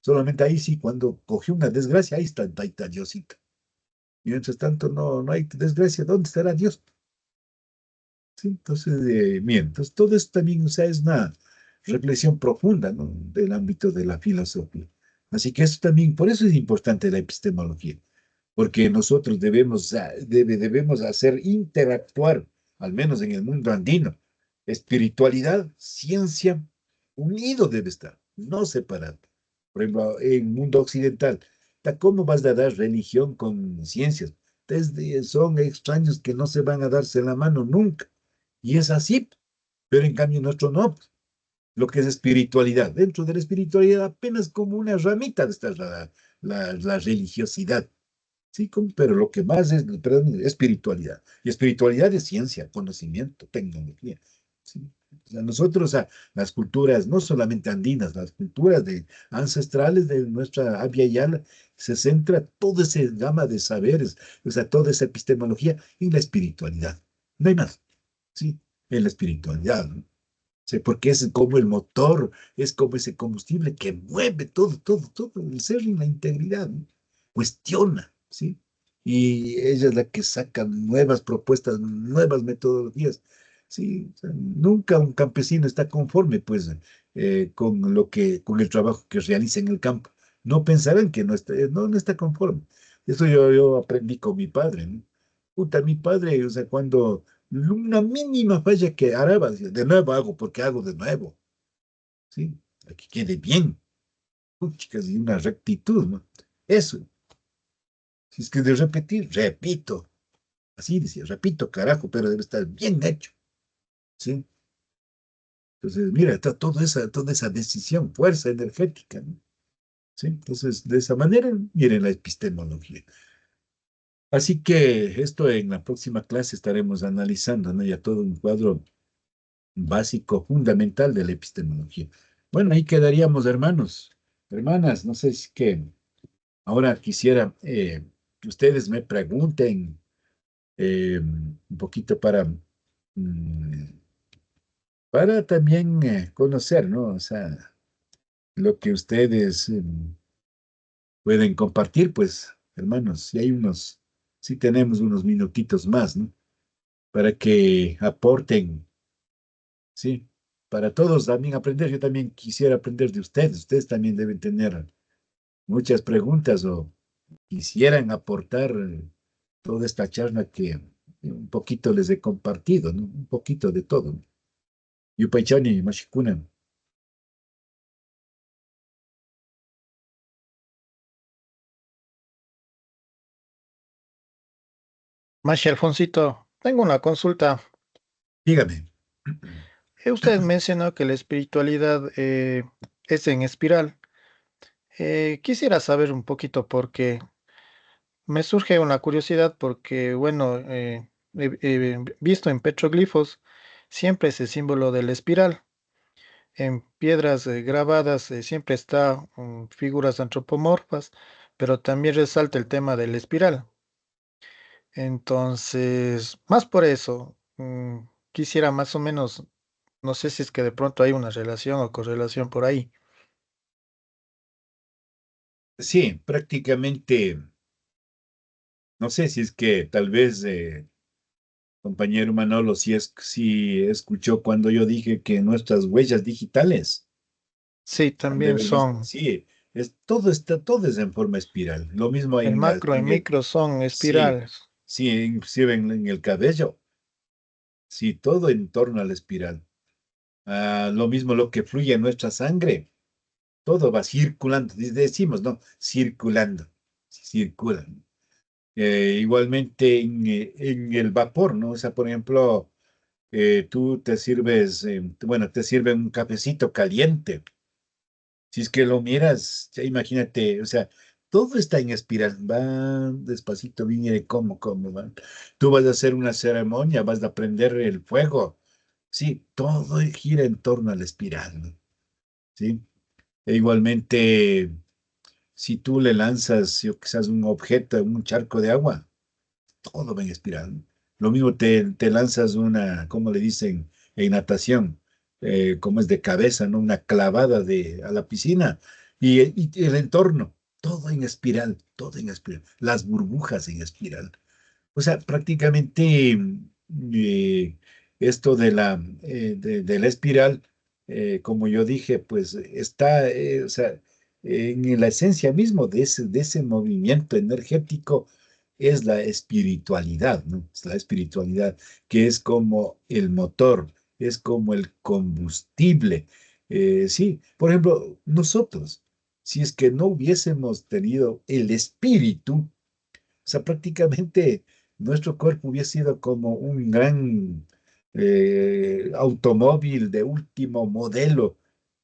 Solamente ahí sí, cuando cogió una desgracia, ahí está Diosito. Y mientras tanto no hay desgracia, ¿dónde estará Dios? ¿Sí? Entonces, bien, entonces todo esto también, o sea, es nada. reflexión profunda, ¿no? Del ámbito de la filosofía. Así que eso también, por eso es importante la epistemología, porque nosotros debemos hacer interactuar, al menos en el mundo andino, espiritualidad, ciencia, unido debe estar, no separado. Por ejemplo, en el mundo occidental, ¿cómo vas a dar religión con ciencias? Son extraños que no se van a darse la mano nunca. Y es así, pero en cambio nuestro no. Lo que es espiritualidad. Dentro de la espiritualidad apenas como una ramita de esta la religiosidad. Sí, pero lo que más es, perdón, espiritualidad. Y espiritualidad es ciencia, conocimiento, tecnología. ¿Sí? O sea, nosotros, o sea, las culturas, no solamente andinas, las culturas ancestrales de nuestra Abya Yala, se centra toda esa gama de saberes, o sea, toda esa epistemología en la espiritualidad. No hay más, ¿sí? En la espiritualidad, ¿no? Sí, porque es como el motor, es como ese combustible que mueve todo el ser en la integridad, ¿no? Cuestiona, ¿sí? Y ella es la que saca nuevas propuestas, nuevas metodologías, ¿sí? O sea, nunca un campesino está conforme, pues, con el trabajo que realiza en el campo. No pensarán que no está conforme. Eso yo aprendí con mi padre, ¿no? Puta, mi padre, o sea, cuando una mínima falla que hará, va a decir, de nuevo hago, porque hago de nuevo, ¿sí? Para que quede bien, chicas, y una rectitud, ¿no? Eso, si es que de repetir, repito, así decía, repito, carajo, pero debe estar bien hecho, ¿sí? Entonces, mira, está toda esa decisión, fuerza energética, ¿no? ¿Sí? Entonces, de esa manera, miren la epistemología. Así que esto en la próxima clase estaremos analizando, ¿no? Ya todo un cuadro básico, fundamental de la epistemología. Bueno, ahí quedaríamos, hermanos, hermanas, no sé si que ahora quisiera que ustedes me pregunten un poquito mm, para también conocer, ¿no? O sea, lo que ustedes pueden compartir, pues, hermanos, si tenemos unos minutitos más, ¿no? Para que aporten. Sí, para todos también aprender. Yo también quisiera aprender de ustedes. Ustedes también deben tener muchas preguntas o quisieran aportar toda esta charla que un poquito les he compartido, ¿no? Un poquito de todo. Yupaychani, Mashikuna. Mashi Alfonsito, tengo una consulta. Dígame. Usted mencionó que la espiritualidad es en espiral. Quisiera saber un poquito porque me surge una curiosidad porque, bueno, he visto en petroglifos siempre ese símbolo de la espiral. En piedras grabadas siempre está figuras antropomorfas, pero también resalta el tema de la espiral. Entonces, más por eso, quisiera más o menos, no sé si es que de pronto hay una relación o correlación por ahí. Sí, prácticamente, no sé si es que tal vez, compañero Manolo, si escuchó cuando yo dije que nuestras huellas digitales Sí, han de también haber visto. son, Sí, todo es en forma espiral. Lo mismo el macro y micro son sí, espirales. sí, inclusive en el cabello, sí, todo en torno a la espiral. Ah, lo mismo lo que fluye en nuestra sangre, todo va circulando, decimos, ¿no? Circulando, sí, circulan. Igualmente en el vapor, ¿no? O sea, por ejemplo, tú te sirves, bueno, te sirven un cafecito caliente. Si es que lo miras, ya imagínate, o sea, todo está en espiral, va despacito, viene cómo va. Tú vas a hacer una ceremonia, vas a prender el fuego, sí, todo gira en torno a la espiral, ¿no? ¿Sí? E igualmente, si tú le lanzas, yo quizás un objeto en un charco de agua, todo va en espiral. Lo mismo te lanzas ¿cómo le dicen? En natación, como es de cabeza, ¿no? Una clavada a la piscina y el entorno, todo en espiral, las burbujas en espiral. O sea, prácticamente esto de la espiral como yo dije, pues está, o sea, en la esencia mismo de ese movimiento energético es la espiritualidad, ¿no? Es la espiritualidad, que es como el motor, es como el combustible. Sí, por ejemplo, nosotros, si es que no hubiésemos tenido el espíritu, o sea, prácticamente nuestro cuerpo hubiera sido como un gran automóvil de último modelo,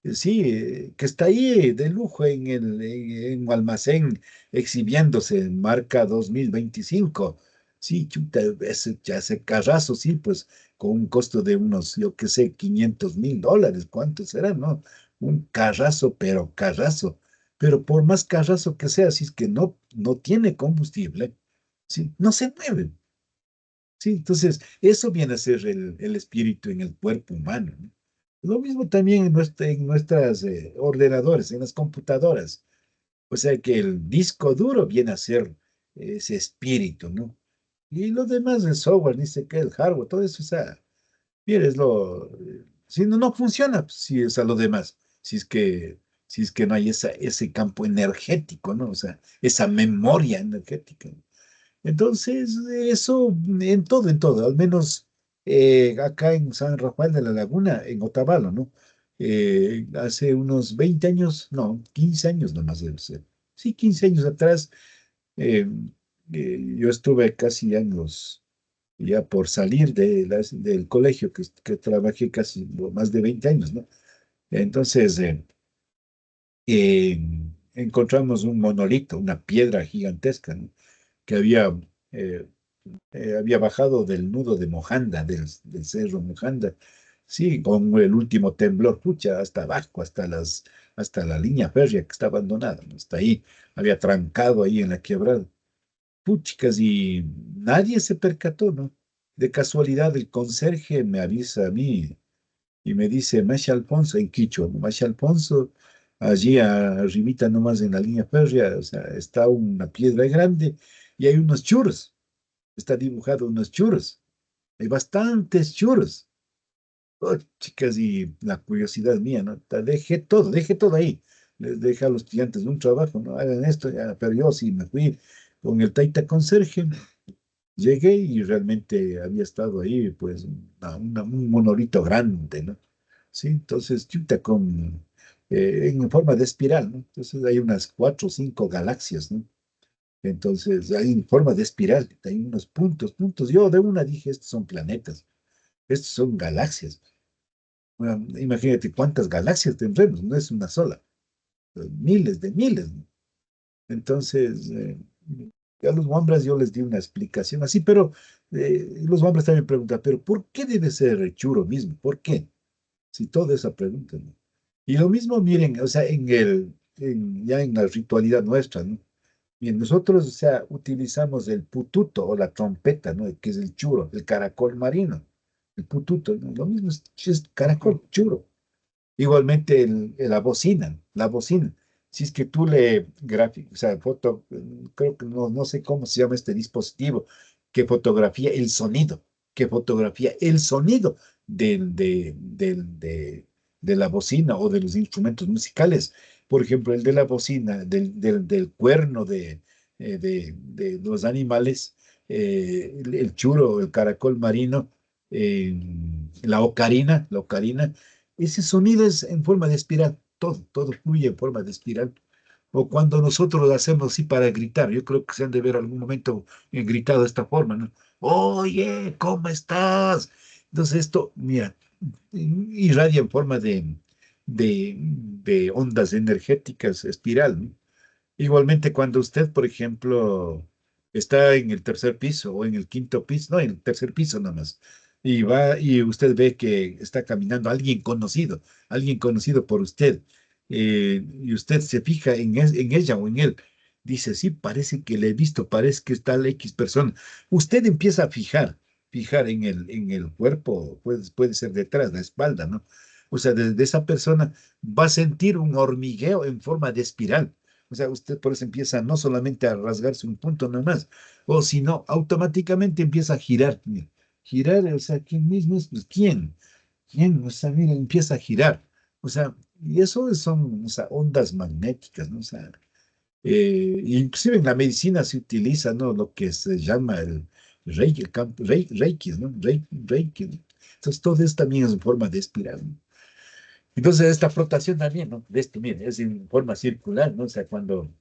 sí, que está ahí de lujo en un almacén exhibiéndose, marca 2025. Sí, chuta, ese carrazo, sí, pues con un costo de unos, yo qué sé, $500,000, ¿cuánto será, no? Un carrazo, pero carrazo. Pero por más carrazo que sea, si es que no tiene combustible, ¿sí? No se mueve. ¿Sí? Entonces, eso viene a ser el espíritu en el cuerpo humano, ¿no? Lo mismo también en nuestras ordenadores, en las computadoras. O sea que el disco duro viene a ser ese espíritu, ¿no? Y lo demás, el software, dice que el hardware, todo eso, o sea, mire, si no funciona, pues, sí, o sea, lo demás, si es que no hay ese campo energético, ¿no? O sea, esa memoria energética. Entonces, eso en todo, al menos acá en San Rafael de la Laguna, en Otavalo, ¿no? Hace unos 20 años, no, 15 años nomás debe ser. Sí, 15 años atrás, eh, yo estuve casi años ya por salir del colegio, que trabajé casi más de 20 años, ¿no? Entonces, eh, encontramos un monolito, una piedra gigantesca, ¿no? Que eh, había bajado del nudo de Mojanda, del cerro Mojanda, sí, con el último temblor, pucha, hasta abajo, hasta la línea férrea que está abandonada, ¿no? Hasta ahí, había trancado ahí en la quebrada. Puchicas, y nadie se percató, ¿no? De casualidad, el conserje me avisa a mí y me dice, Masha Alfonso, en Quichua, ¿no? Masha Alfonso, allí arribita nomás en la línea férrea, o sea, está una piedra grande y hay unos churros, está dibujado unos churros, hay bastantes churros. Oh, chicas, y la curiosidad mía, ¿no? Dejé todo ahí. Les dejé a los estudiantes un trabajo, ¿no? Hagan esto, ya, pero yo sí me fui con el taita conserje, llegué y realmente había estado ahí, pues, un monolito grande, ¿no? Sí, entonces, chuta, en forma de espiral, ¿no? Entonces hay unas 4 o 5 galaxias, ¿no? Entonces, hay en forma de espiral, hay unos puntos. Yo de una dije, estos son planetas, estos son galaxias. Bueno, imagínate cuántas galaxias tendremos, no es una sola, miles de miles, ¿no? Entonces, a los Wambras yo les di una explicación así, pero los Wambras también preguntan, ¿pero por qué debe ser Churo mismo? ¿Por qué? Si toda esa pregunta, ¿no? Y lo mismo, miren, o sea, ya en la ritualidad nuestra, ¿no? Bien, nosotros, o sea, utilizamos el pututo o la trompeta, ¿no? Que es el churo, el caracol marino, el pututo, ¿no? Lo mismo es caracol, churo. Igualmente la bocina. Si es que tú o sea, creo que no sé cómo se llama este dispositivo, que fotografía el sonido, que fotografía el sonido de la bocina o de los instrumentos musicales. Por ejemplo, el de la bocina, del cuerno de los animales, el churo, el caracol marino, eh, la ocarina, ese sonido es en forma de espiral, todo fluye en forma de espiral. O cuando nosotros lo hacemos así para gritar, yo creo que se han de ver algún momento gritado de esta forma, ¿no? Oye, ¿cómo estás? Entonces esto, mira, irradia en forma de ondas energéticas espiral, ¿no? Igualmente cuando usted, por ejemplo, está en el tercer piso o en el quinto piso, no, en el tercer piso nomás, y va y usted ve que está caminando alguien conocido por usted, y usted se fija en ella o en él, dice, sí, parece que le he visto, parece que está la X persona. Usted empieza a fijar en el cuerpo, puede ser detrás, la espalda, ¿no? O sea, de esa persona va a sentir un hormigueo en forma de espiral. O sea, usted por eso empieza no solamente a rasgarse un punto nomás, o sino automáticamente empieza a girar. Mira. Girar, o sea, ¿quién mismo es? Pues, ¿quién? ¿Quién? O sea, mira, empieza a girar. O sea, y eso son, o sea, ondas magnéticas, ¿no? O sea, inclusive en la medicina se utiliza, ¿no? Lo que se llama el Reiki, el campo, Reiki, ¿no? Reiki, ¿no? Entonces, todo eso también es en forma de espiral, ¿no? Entonces, esta flotación también, ¿no? De esto, mire, es en forma circular, ¿no? O sea, cuando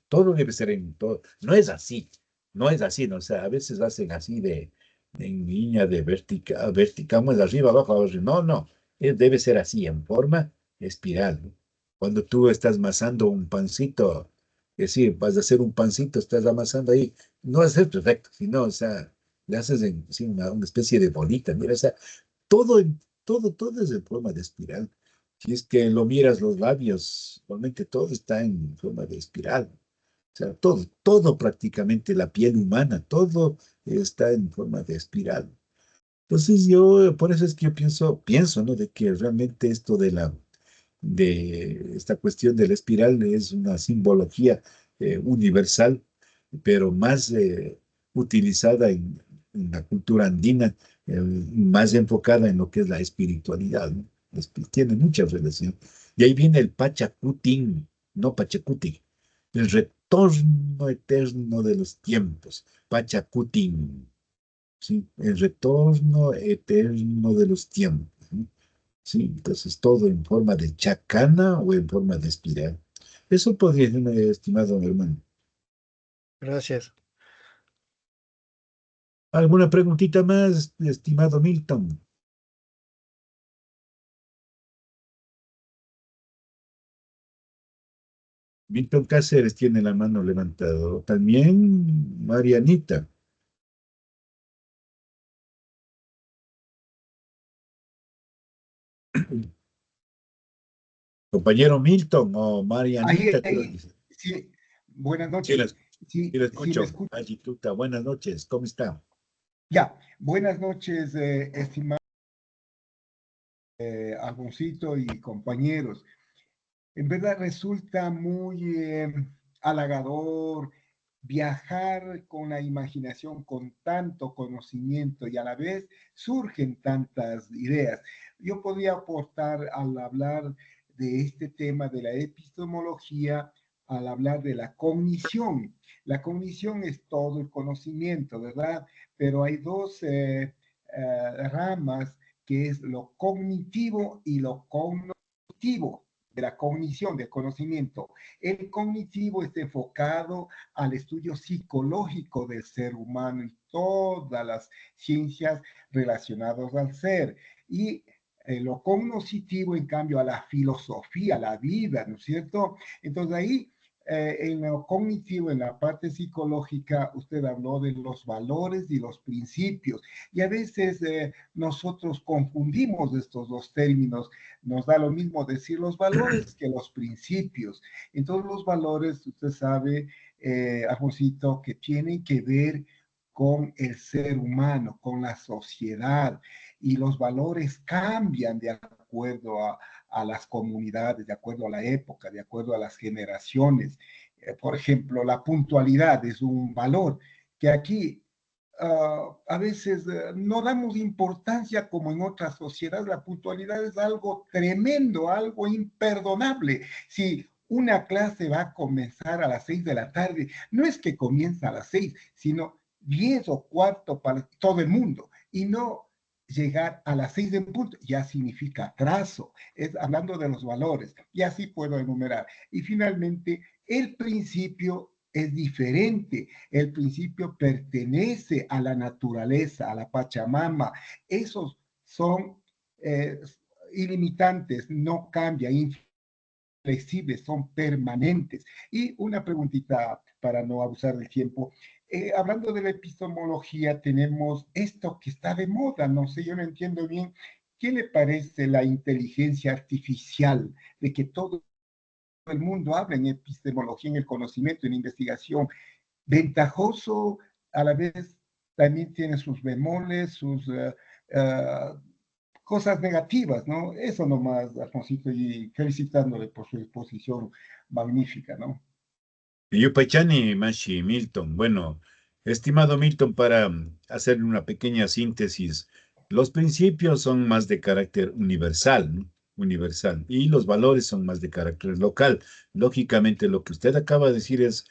todo debe ser en todo. No es así, no es así, ¿no? O sea, a veces hacen así en línea de vertical, como es arriba, abajo, abajo. No, no, debe ser así, en forma espiral, ¿no? Cuando tú estás amasando un pancito, es decir, vas a hacer un pancito, estás amasando ahí, no va a ser perfecto, sino, o sea, le haces en, sí, una especie de bolita, mira, o sea, todo, todo es en forma de espiral. Si es que lo miras los labios, realmente todo está en forma de espiral. O sea, todo prácticamente, la piel humana, todo está en forma de espiral. Entonces yo, por eso es que yo pienso, ¿no? De que realmente esto de esta cuestión de la espiral es una simbología universal, pero más utilizada en la cultura andina, más enfocada en lo que es la espiritualidad, ¿no? Tiene mucha relación. Y ahí viene el Pachacutín, no Pachacuti, el retorno eterno de los tiempos, Pachacutín, ¿sí? El retorno eterno de los tiempos, ¿no? Sí, entonces todo en forma de chacana o en forma de espiral. Eso podría ser, estimado hermano. Gracias. ¿Alguna preguntita más, estimado Milton? Milton Cáceres tiene la mano levantada. También Marianita. Compañero Milton o Ahí, Marianita, creo que ahí, es. sí, buenas Sí, noches. sí Sí, la sí me escucho. escucha. Tuta, buenas noches. ¿Cómo está? Ya, buenas noches, estimado Alfonsito y compañeros. En verdad resulta muy halagador viajar con la imaginación, con tanto conocimiento y a la vez surgen tantas ideas. Yo podría aportar al hablar de este tema de la epistemología, al hablar de la cognición. La cognición es todo el conocimiento, ¿verdad? Pero hay dos ramas que es lo cognitivo y lo cognitivo de la cognición, del conocimiento. El cognitivo está enfocado al estudio psicológico del ser humano y todas las ciencias relacionadas al ser. Y lo cognoscitivo, en cambio, a la filosofía, a la vida, ¿no es cierto? Entonces ahí en lo cognitivo, en la parte psicológica, usted habló de los valores y los principios. Y a veces nosotros confundimos estos dos términos. Nos da lo mismo decir los valores que los principios. Entonces los valores, usted sabe, Alfonsito, que tienen que ver con el ser humano, con la sociedad, y los valores cambian de acuerdo a las comunidades, de acuerdo a la época, de acuerdo a las generaciones. Por ejemplo, la puntualidad es un valor que aquí a veces no damos importancia como en otras sociedades. La puntualidad es algo tremendo, algo imperdonable. Si una clase va a comenzar a las 6 de la tarde, no es que comienza a las 6, sino 10 o cuarto para todo el mundo. Y no llegar a las 6 en punto, ya significa atraso. Es hablando de los valores. Y así puedo enumerar. Y finalmente, el principio es diferente. El principio pertenece a la naturaleza, a la Pachamama. Esos son ilimitantes, no cambian, inflexibles, son permanentes. Y una preguntita para no abusar del tiempo. Hablando de la epistemología, tenemos esto que está de moda, no sé, yo no entiendo bien. ¿Qué le parece la inteligencia artificial? De que todo el mundo habla en epistemología, en el conocimiento, en investigación, ventajoso, a la vez también tiene sus bemoles, sus cosas negativas, ¿no? Eso nomás, Alfonsito, y felicitándole por su exposición magnífica, ¿no? Yupaychani, Mashi, Milton. Bueno, estimado Milton, para hacer una pequeña síntesis, los principios son más de carácter universal, ¿no? universal. Y los valores son más de carácter local. Lógicamente, lo que usted acaba de decir es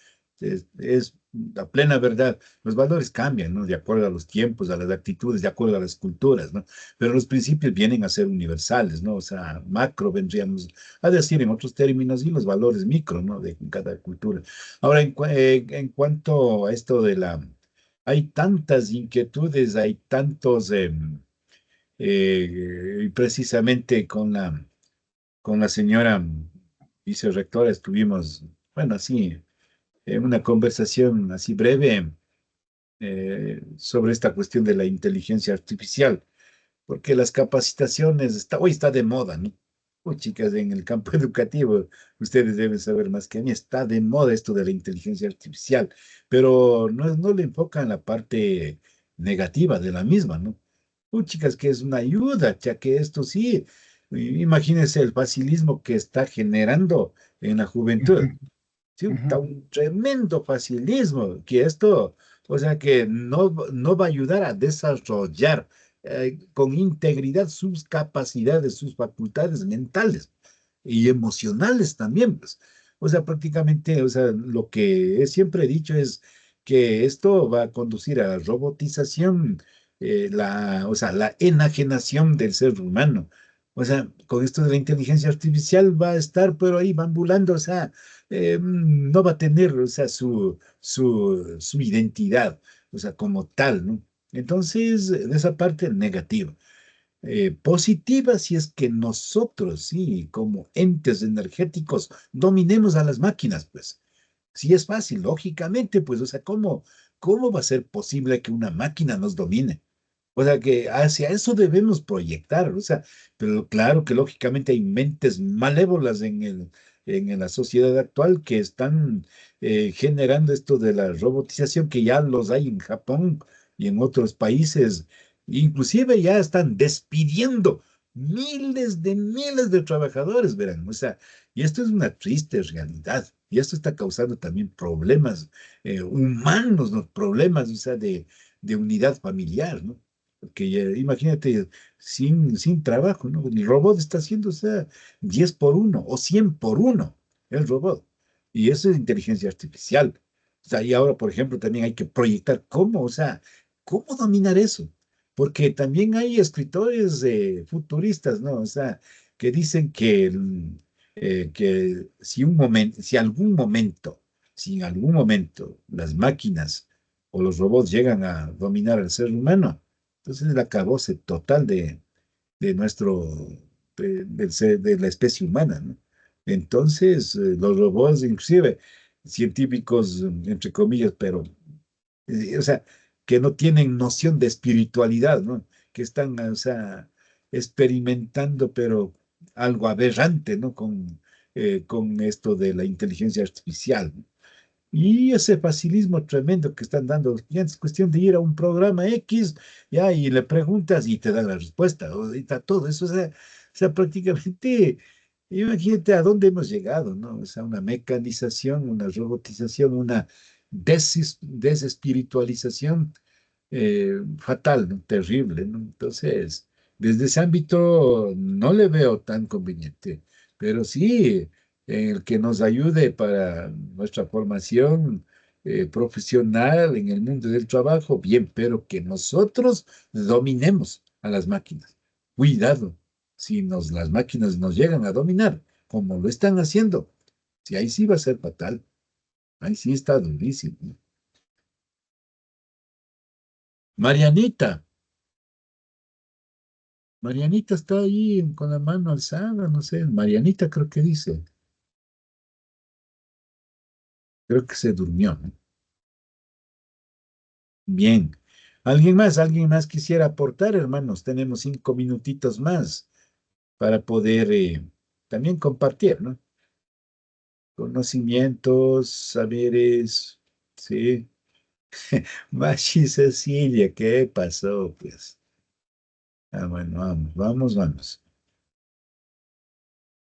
la plena verdad. Los valores cambian, ¿no? De acuerdo a los tiempos, a las actitudes, de acuerdo a las culturas, ¿no? Pero los principios vienen a ser universales, ¿no? O sea, macro vendríamos a decir en otros términos y los valores micro, ¿no? De cada cultura. Ahora, en cuanto a esto de la... Hay tantas inquietudes, hay tantos... y precisamente con la señora vicerrectora estuvimos, bueno, así, en una conversación así breve sobre esta cuestión de la inteligencia artificial, porque las capacitaciones, hoy está de moda, ¿no? Uy, chicas, en el campo educativo, ustedes deben saber más que a mí, está de moda esto de la inteligencia artificial, pero no le enfocan la parte negativa de la misma, ¿no? Uy, chicas, que es una ayuda, ya que esto sí, imagínense el facilismo que está generando en la juventud. Ujú, Sí, está ujú, un tremendo facilismo, que esto, o sea, que no va a ayudar a desarrollar con integridad sus capacidades, sus facultades mentales y emocionales también, pues. O sea, prácticamente, o sea, lo que siempre he dicho es que esto va a conducir a la robotización, o sea, la enajenación del ser humano. O sea, con esto de la inteligencia artificial va a estar, pero ahí va ambulando, o sea, no va a tener, o sea, su identidad, o sea, como tal, ¿no? Entonces, de esa parte negativa. Positiva si es que nosotros, sí, como entes energéticos, dominemos a las máquinas, pues. Sí es fácil, lógicamente, pues, o sea, ¿cómo va a ser posible que una máquina nos domine? O sea, que hacia eso debemos proyectar, o sea, pero claro que lógicamente hay mentes malévolas en la sociedad actual que están generando esto de la robotización, que ya los hay en Japón y en otros países, inclusive ya están despidiendo miles de trabajadores, verán, o sea, y esto es una triste realidad, y esto está causando también problemas humanos, ¿no? Problemas, o sea, de unidad familiar, ¿no? Porque imagínate, sin trabajo, ¿no? El robot está haciendo, o sea, 10 por uno o 100 por uno, el robot. Y eso es inteligencia artificial. O sea, y ahora, por ejemplo, también hay que proyectar cómo, o sea, cómo dominar eso. Porque también hay escritores futuristas, ¿no? O sea, que dicen que si en algún momento las máquinas o los robots llegan a dominar al ser humano, entonces es el acabose total de nuestro, de la especie humana, ¿no? Entonces, los robots, inclusive científicos, entre comillas, pero, o sea, que no tienen noción de espiritualidad, ¿no? Que están, o sea, experimentando, pero algo aberrante, ¿no? Con esto de la inteligencia artificial, ¿no? Y ese facilismo tremendo que están dando, ya es cuestión de ir a un programa X, ya, y le preguntas y te dan la respuesta, o, y está todo eso, o sea, prácticamente, imagínate a dónde hemos llegado, ¿no? O sea, una mecanización, una robotización, una desespiritualización fatal, ¿no? Terrible, ¿no? Entonces, desde ese ámbito no le veo tan conveniente, pero sí el que nos ayude para nuestra formación profesional en el mundo del trabajo, bien, pero que nosotros dominemos a las máquinas. Cuidado, si las máquinas nos llegan a dominar, como lo están haciendo, si ahí sí va a ser fatal, ahí sí está durísimo. Marianita. Marianita está ahí con la mano alzada, no sé. Marianita creo que dice. Creo que se durmió, ¿no? Bien. Alguien más quisiera aportar, hermanos? Tenemos 5 minutitos más para poder también compartir, ¿no? Conocimientos, saberes, sí. Machi Cecilia, ¿qué pasó? Pues. Ah, bueno, vamos.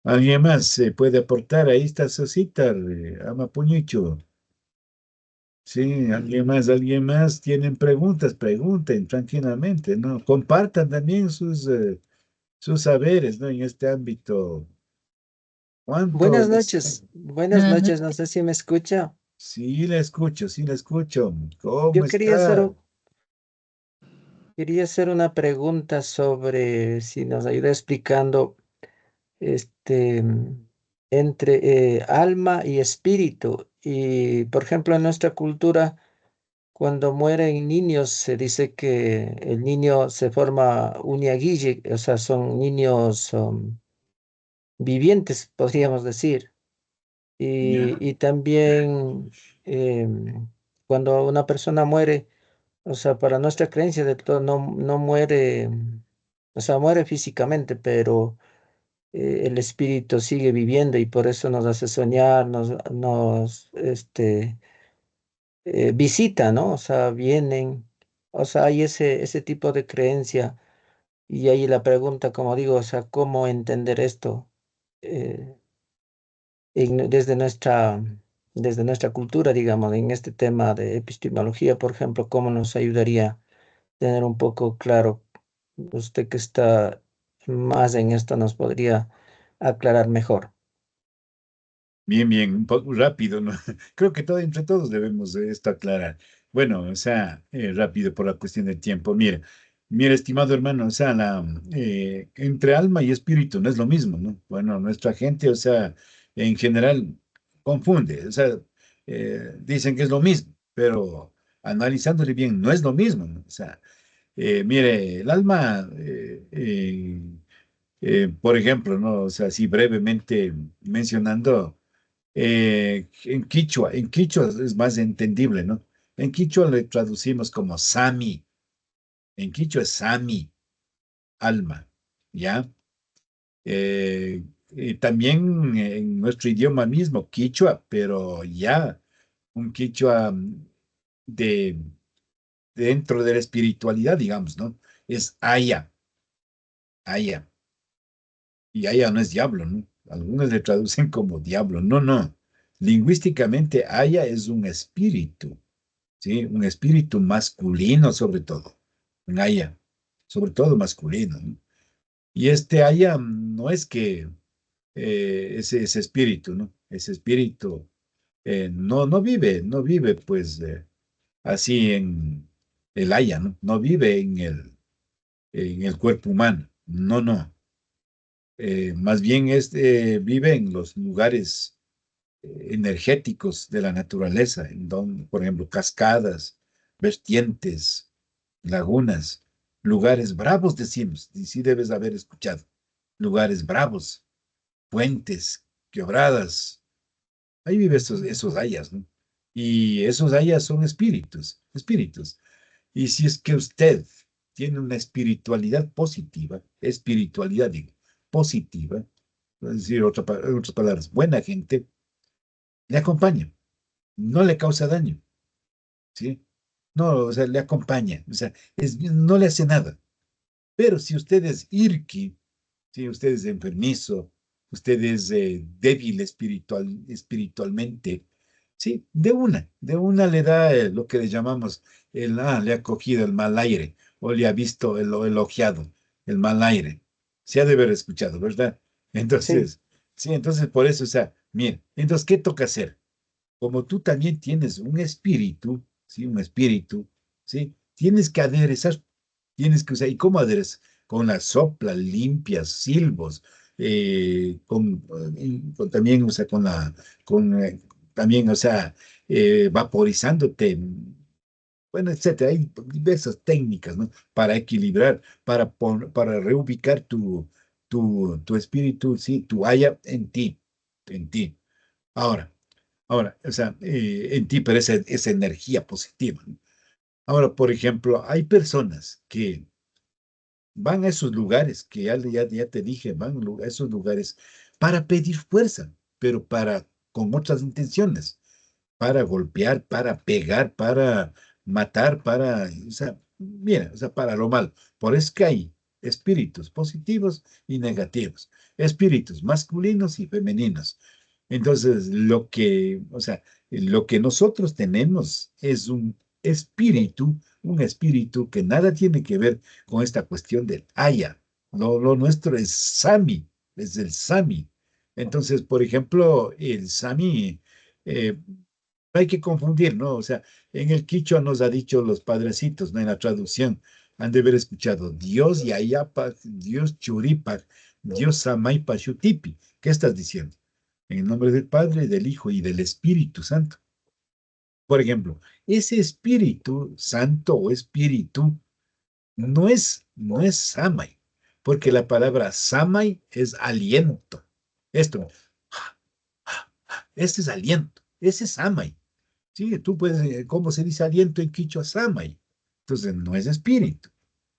¿Alguien más se puede aportar? Ahí está Sosita, ama Puñucho. Sí, alguien más tienen preguntas, pregunten tranquilamente, ¿no? Compartan también sus saberes, ¿no? En este ámbito. ¿Cuánto Buenas les... buenas noches, no sé si me escucha. Sí, le escucho, sí, le escucho. ¿Cómo Yo está? quería hacer una pregunta sobre si nos ayuda explicando este entre alma y espíritu. Y por ejemplo, en nuestra cultura, cuando mueren niños, se dice que el niño se forma uñaguille, o sea, son niños vivientes, podríamos decir. Ya, Y también em, cuando una persona muere, o sea, para nuestra creencia de todo, no muere, o sea, muere físicamente, pero el espíritu sigue viviendo y por eso nos hace soñar, visita, ¿no? O sea, vienen, o sea, hay ese tipo de creencia. Y ahí la pregunta, como digo, o sea, ¿cómo entender esto eh, desde nuestra cultura, digamos, en este tema de epistemología, por ejemplo, cómo nos ayudaría tener un poco claro, usted que está más en esto nos podría aclarar mejor. bien, bien, un poco rápido, ¿no? Creo que entre todos debemos de esto aclarar. Bueno, o sea, rápido por la cuestión del tiempo. Mira, estimado hermano, o sea, entre alma y espíritu no es lo mismo, ¿no? Bueno, nuestra gente, o sea, en general confunde, o sea, dicen que es lo mismo, pero analizándole bien, no es lo mismo, ¿no? O sea, mire, el alma, por ejemplo, ¿no? O sea, así brevemente mencionando, en quichua es más entendible, ¿no? En quichua le traducimos como Sami, en quichua es Sami, alma, ¿ya? Y también en nuestro idioma mismo, quichua, pero ya, un quichua de, dentro de la espiritualidad, digamos, ¿no? Es Aya, Aya. Y Aya no es diablo, ¿no? Algunos le traducen como diablo. No, no. Lingüísticamente, Aya es un espíritu, ¿sí? Un espíritu masculino sobre todo. Un Aya, sobre todo masculino, ¿no? Y este Aya no es que ese espíritu, ¿no? Ese espíritu no vive pues así en el Aya, ¿no? No vive en el cuerpo humano. No, no. Más bien vive en los lugares energéticos de la naturaleza, en donde, por ejemplo, cascadas, vertientes, lagunas, lugares bravos, decimos, y sí debes haber escuchado, lugares bravos, puentes, quebradas, ahí vive esos hayas, ¿no? Y esos hayas son espíritus, espíritus. Y si es que usted tiene una espiritualidad, digo, positiva, es decir, en otras palabras, buena gente, le acompaña, no le causa daño, ¿sí? No, o sea, le acompaña, o sea, no le hace nada. Pero si usted es irki, si usted es enfermizo, usted es débil espiritualmente, sí, de una le da lo que le llamamos le ha cogido el mal aire, o le ha visto el ojeado, el mal aire. Se ha de haber escuchado, ¿verdad? Sí, Entonces, sí, entonces por eso, o sea, mire, entonces, ¿qué toca hacer? Como tú también tienes un espíritu, ¿sí? Un espíritu, ¿sí? Tienes que aderezar, tienes que usar, ¿y cómo aderezas? Con la sopla, limpias, silbos, también, o sea, también, o sea, vaporizándote, bueno, etcétera. Hay diversas técnicas, ¿no? Para equilibrar, para reubicar tu espíritu, sí, tu haya en ti. Ahora. Ahora, o sea, en ti, pero esa energía positiva, ¿no? Ahora, por ejemplo, hay personas que van a esos lugares, que ya te dije, van a esos lugares para pedir fuerza, pero con otras intenciones, para golpear, para pegar, para matar, o sea, mira, o sea, para lo malo. Por eso es que hay espíritus positivos y negativos, espíritus masculinos y femeninos. Entonces, o sea, lo que nosotros tenemos es un espíritu que nada tiene que ver con esta cuestión del haya, Lo nuestro es Sami, es el Sami. Entonces, por ejemplo, el Sami, no hay que confundir, ¿no? O sea, en el Quichua nos ha dicho los padrecitos, ¿no? En la traducción, han de haber escuchado Dios Yayapac, Dios Churipac, Dios Samaipa Shutipi. ¿Qué estás diciendo? En el nombre del Padre, del Hijo y del Espíritu Santo. Por ejemplo, ese Espíritu Santo o Espíritu no es Samai, porque la palabra Samai es aliento. Esto, este es aliento, ese es Samai. Sí, tú puedes, ¿cómo se dice aliento en quichua? Samai. Entonces, no es espíritu.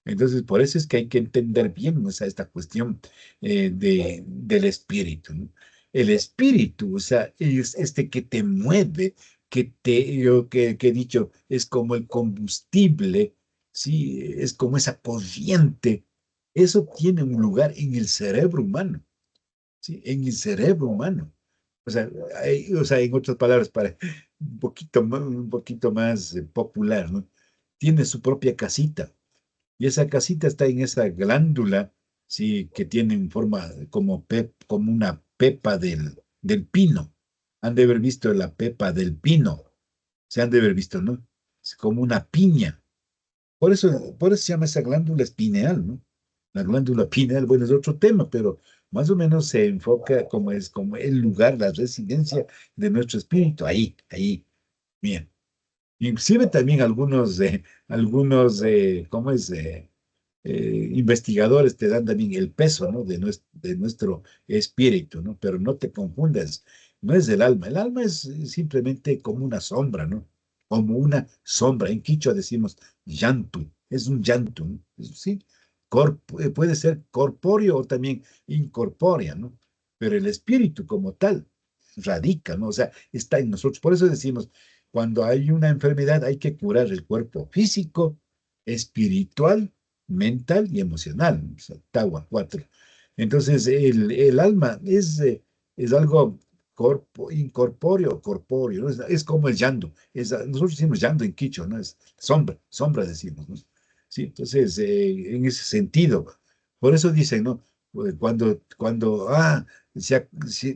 Entonces, por eso es que hay que entender bien, o sea, esta cuestión del espíritu, ¿no? El espíritu, o sea, es este que te mueve, que he dicho, es como el combustible, ¿sí? Es como esa corriente. Eso tiene un lugar en el cerebro humano, ¿sí? En el cerebro humano. O sea, en otras palabras, para un poquito más popular, ¿no? Tiene su propia casita. Y esa casita está en esa glándula, sí, que tiene en forma como una pepa del pino. Han de haber visto la pepa del pino. Se han de haber visto, ¿no? Es como una piña. Por eso se llama esa glándula espineal, ¿no? La glándula pineal, bueno, es otro tema, pero más o menos se enfoca como el lugar, la residencia de nuestro espíritu. Ahí. Bien. Inclusive también ¿cómo es? Investigadores te dan también el peso, ¿no? De nuestro espíritu, ¿no? Pero no te confundas, no es el alma es simplemente como una sombra, ¿no? Como una sombra. En quichua decimos llanto, es un llanto, ¿no? Sí, puede ser corpóreo o también incorpórea, ¿no? Pero el espíritu como tal radica, ¿no? O sea, está en nosotros. Por eso decimos, cuando hay una enfermedad hay que curar el cuerpo físico, espiritual, mental y emocional. O sea, Tawa, cuatro. Entonces, el alma es algo incorpóreo, corpóreo, ¿no? Es como el yando. Nosotros decimos yando en quicho, ¿no? Es sombra decimos, ¿no? Sí, entonces, en ese sentido, por eso dicen, ¿no?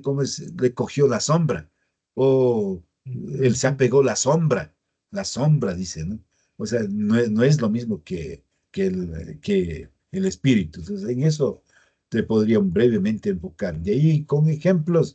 ¿Cómo es? Le cogió la sombra, o él se apegó la sombra, dice, ¿no? O sea, no es lo mismo que el espíritu. Entonces, en eso te podría brevemente enfocar. De ahí, con ejemplos,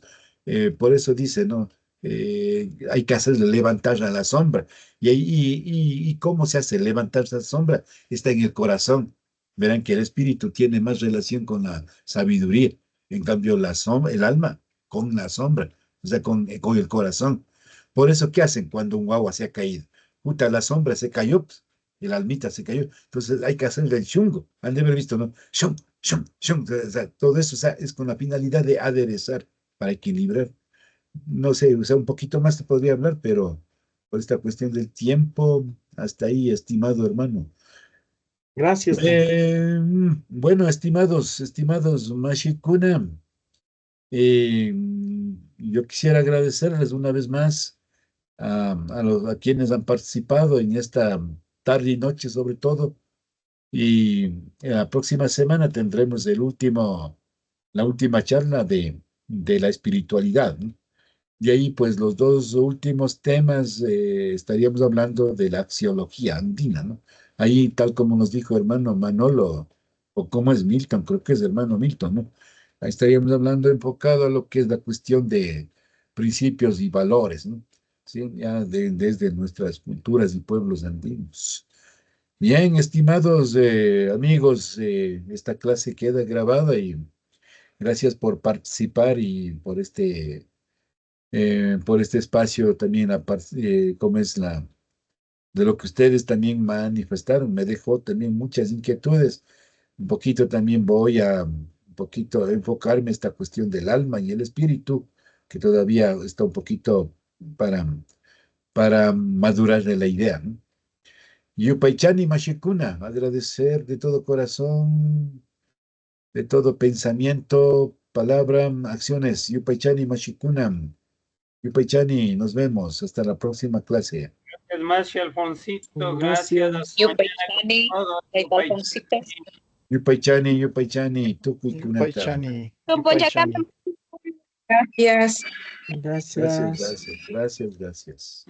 por eso dice, ¿no? Hay que hacer levantar a la sombra. ¿Y cómo se hace levantar esa sombra? Está en el corazón. Verán que el espíritu tiene más relación con la sabiduría. En cambio, el alma con la sombra, o sea, con el corazón. Por eso, ¿qué hacen cuando un guagua se ha caído? Puta, la sombra se cayó, pues, el almita se cayó. Entonces hay que hacerle el chungo. Han de haber visto, ¿no? Shum, shum, shum. O sea, todo eso, o sea, es con la finalidad de aderezar, para equilibrar. No sé, o sea, un poquito más te podría hablar, pero por esta cuestión del tiempo, hasta ahí, estimado hermano. Gracias, Maestro. Bueno, estimados Mashikuna, eh, yo quisiera agradecerles una vez más a quienes han participado en esta tarde y noche sobre todo. Y la próxima semana tendremos la última charla de la espiritualidad, ¿no? Y ahí, pues, los dos últimos temas estaríamos hablando de la axiología andina, ¿no? Ahí, tal como nos dijo hermano Manolo, o como es Milton, creo que es hermano Milton, ¿no? Ahí estaríamos hablando enfocado a lo que es la cuestión de principios y valores, ¿no? Sí, ya desde nuestras culturas y pueblos andinos. Bien, estimados amigos, esta clase queda grabada y gracias por participar y por este espacio también, como es de lo que ustedes también manifestaron, me dejó también muchas inquietudes. Un poquito también voy a un poquito enfocarme en esta cuestión del alma y el espíritu, que todavía está un poquito para madurar de la idea, ¿no? Yupaychani Mashikuna, agradecer de todo corazón, de todo pensamiento, palabra, acciones. Yupaychani Mashikuna. Yupaychani, nos vemos. Hasta la próxima clase. Gracias, Marcia Alfonsito. Gracias. Gracias. Yupaychani, Alfonsito. Yupaychani, tukuy kunata. Yupaychani, Pachacán. Yupaychani. Gracias. Gracias, Gracias. gracias, gracias, gracias.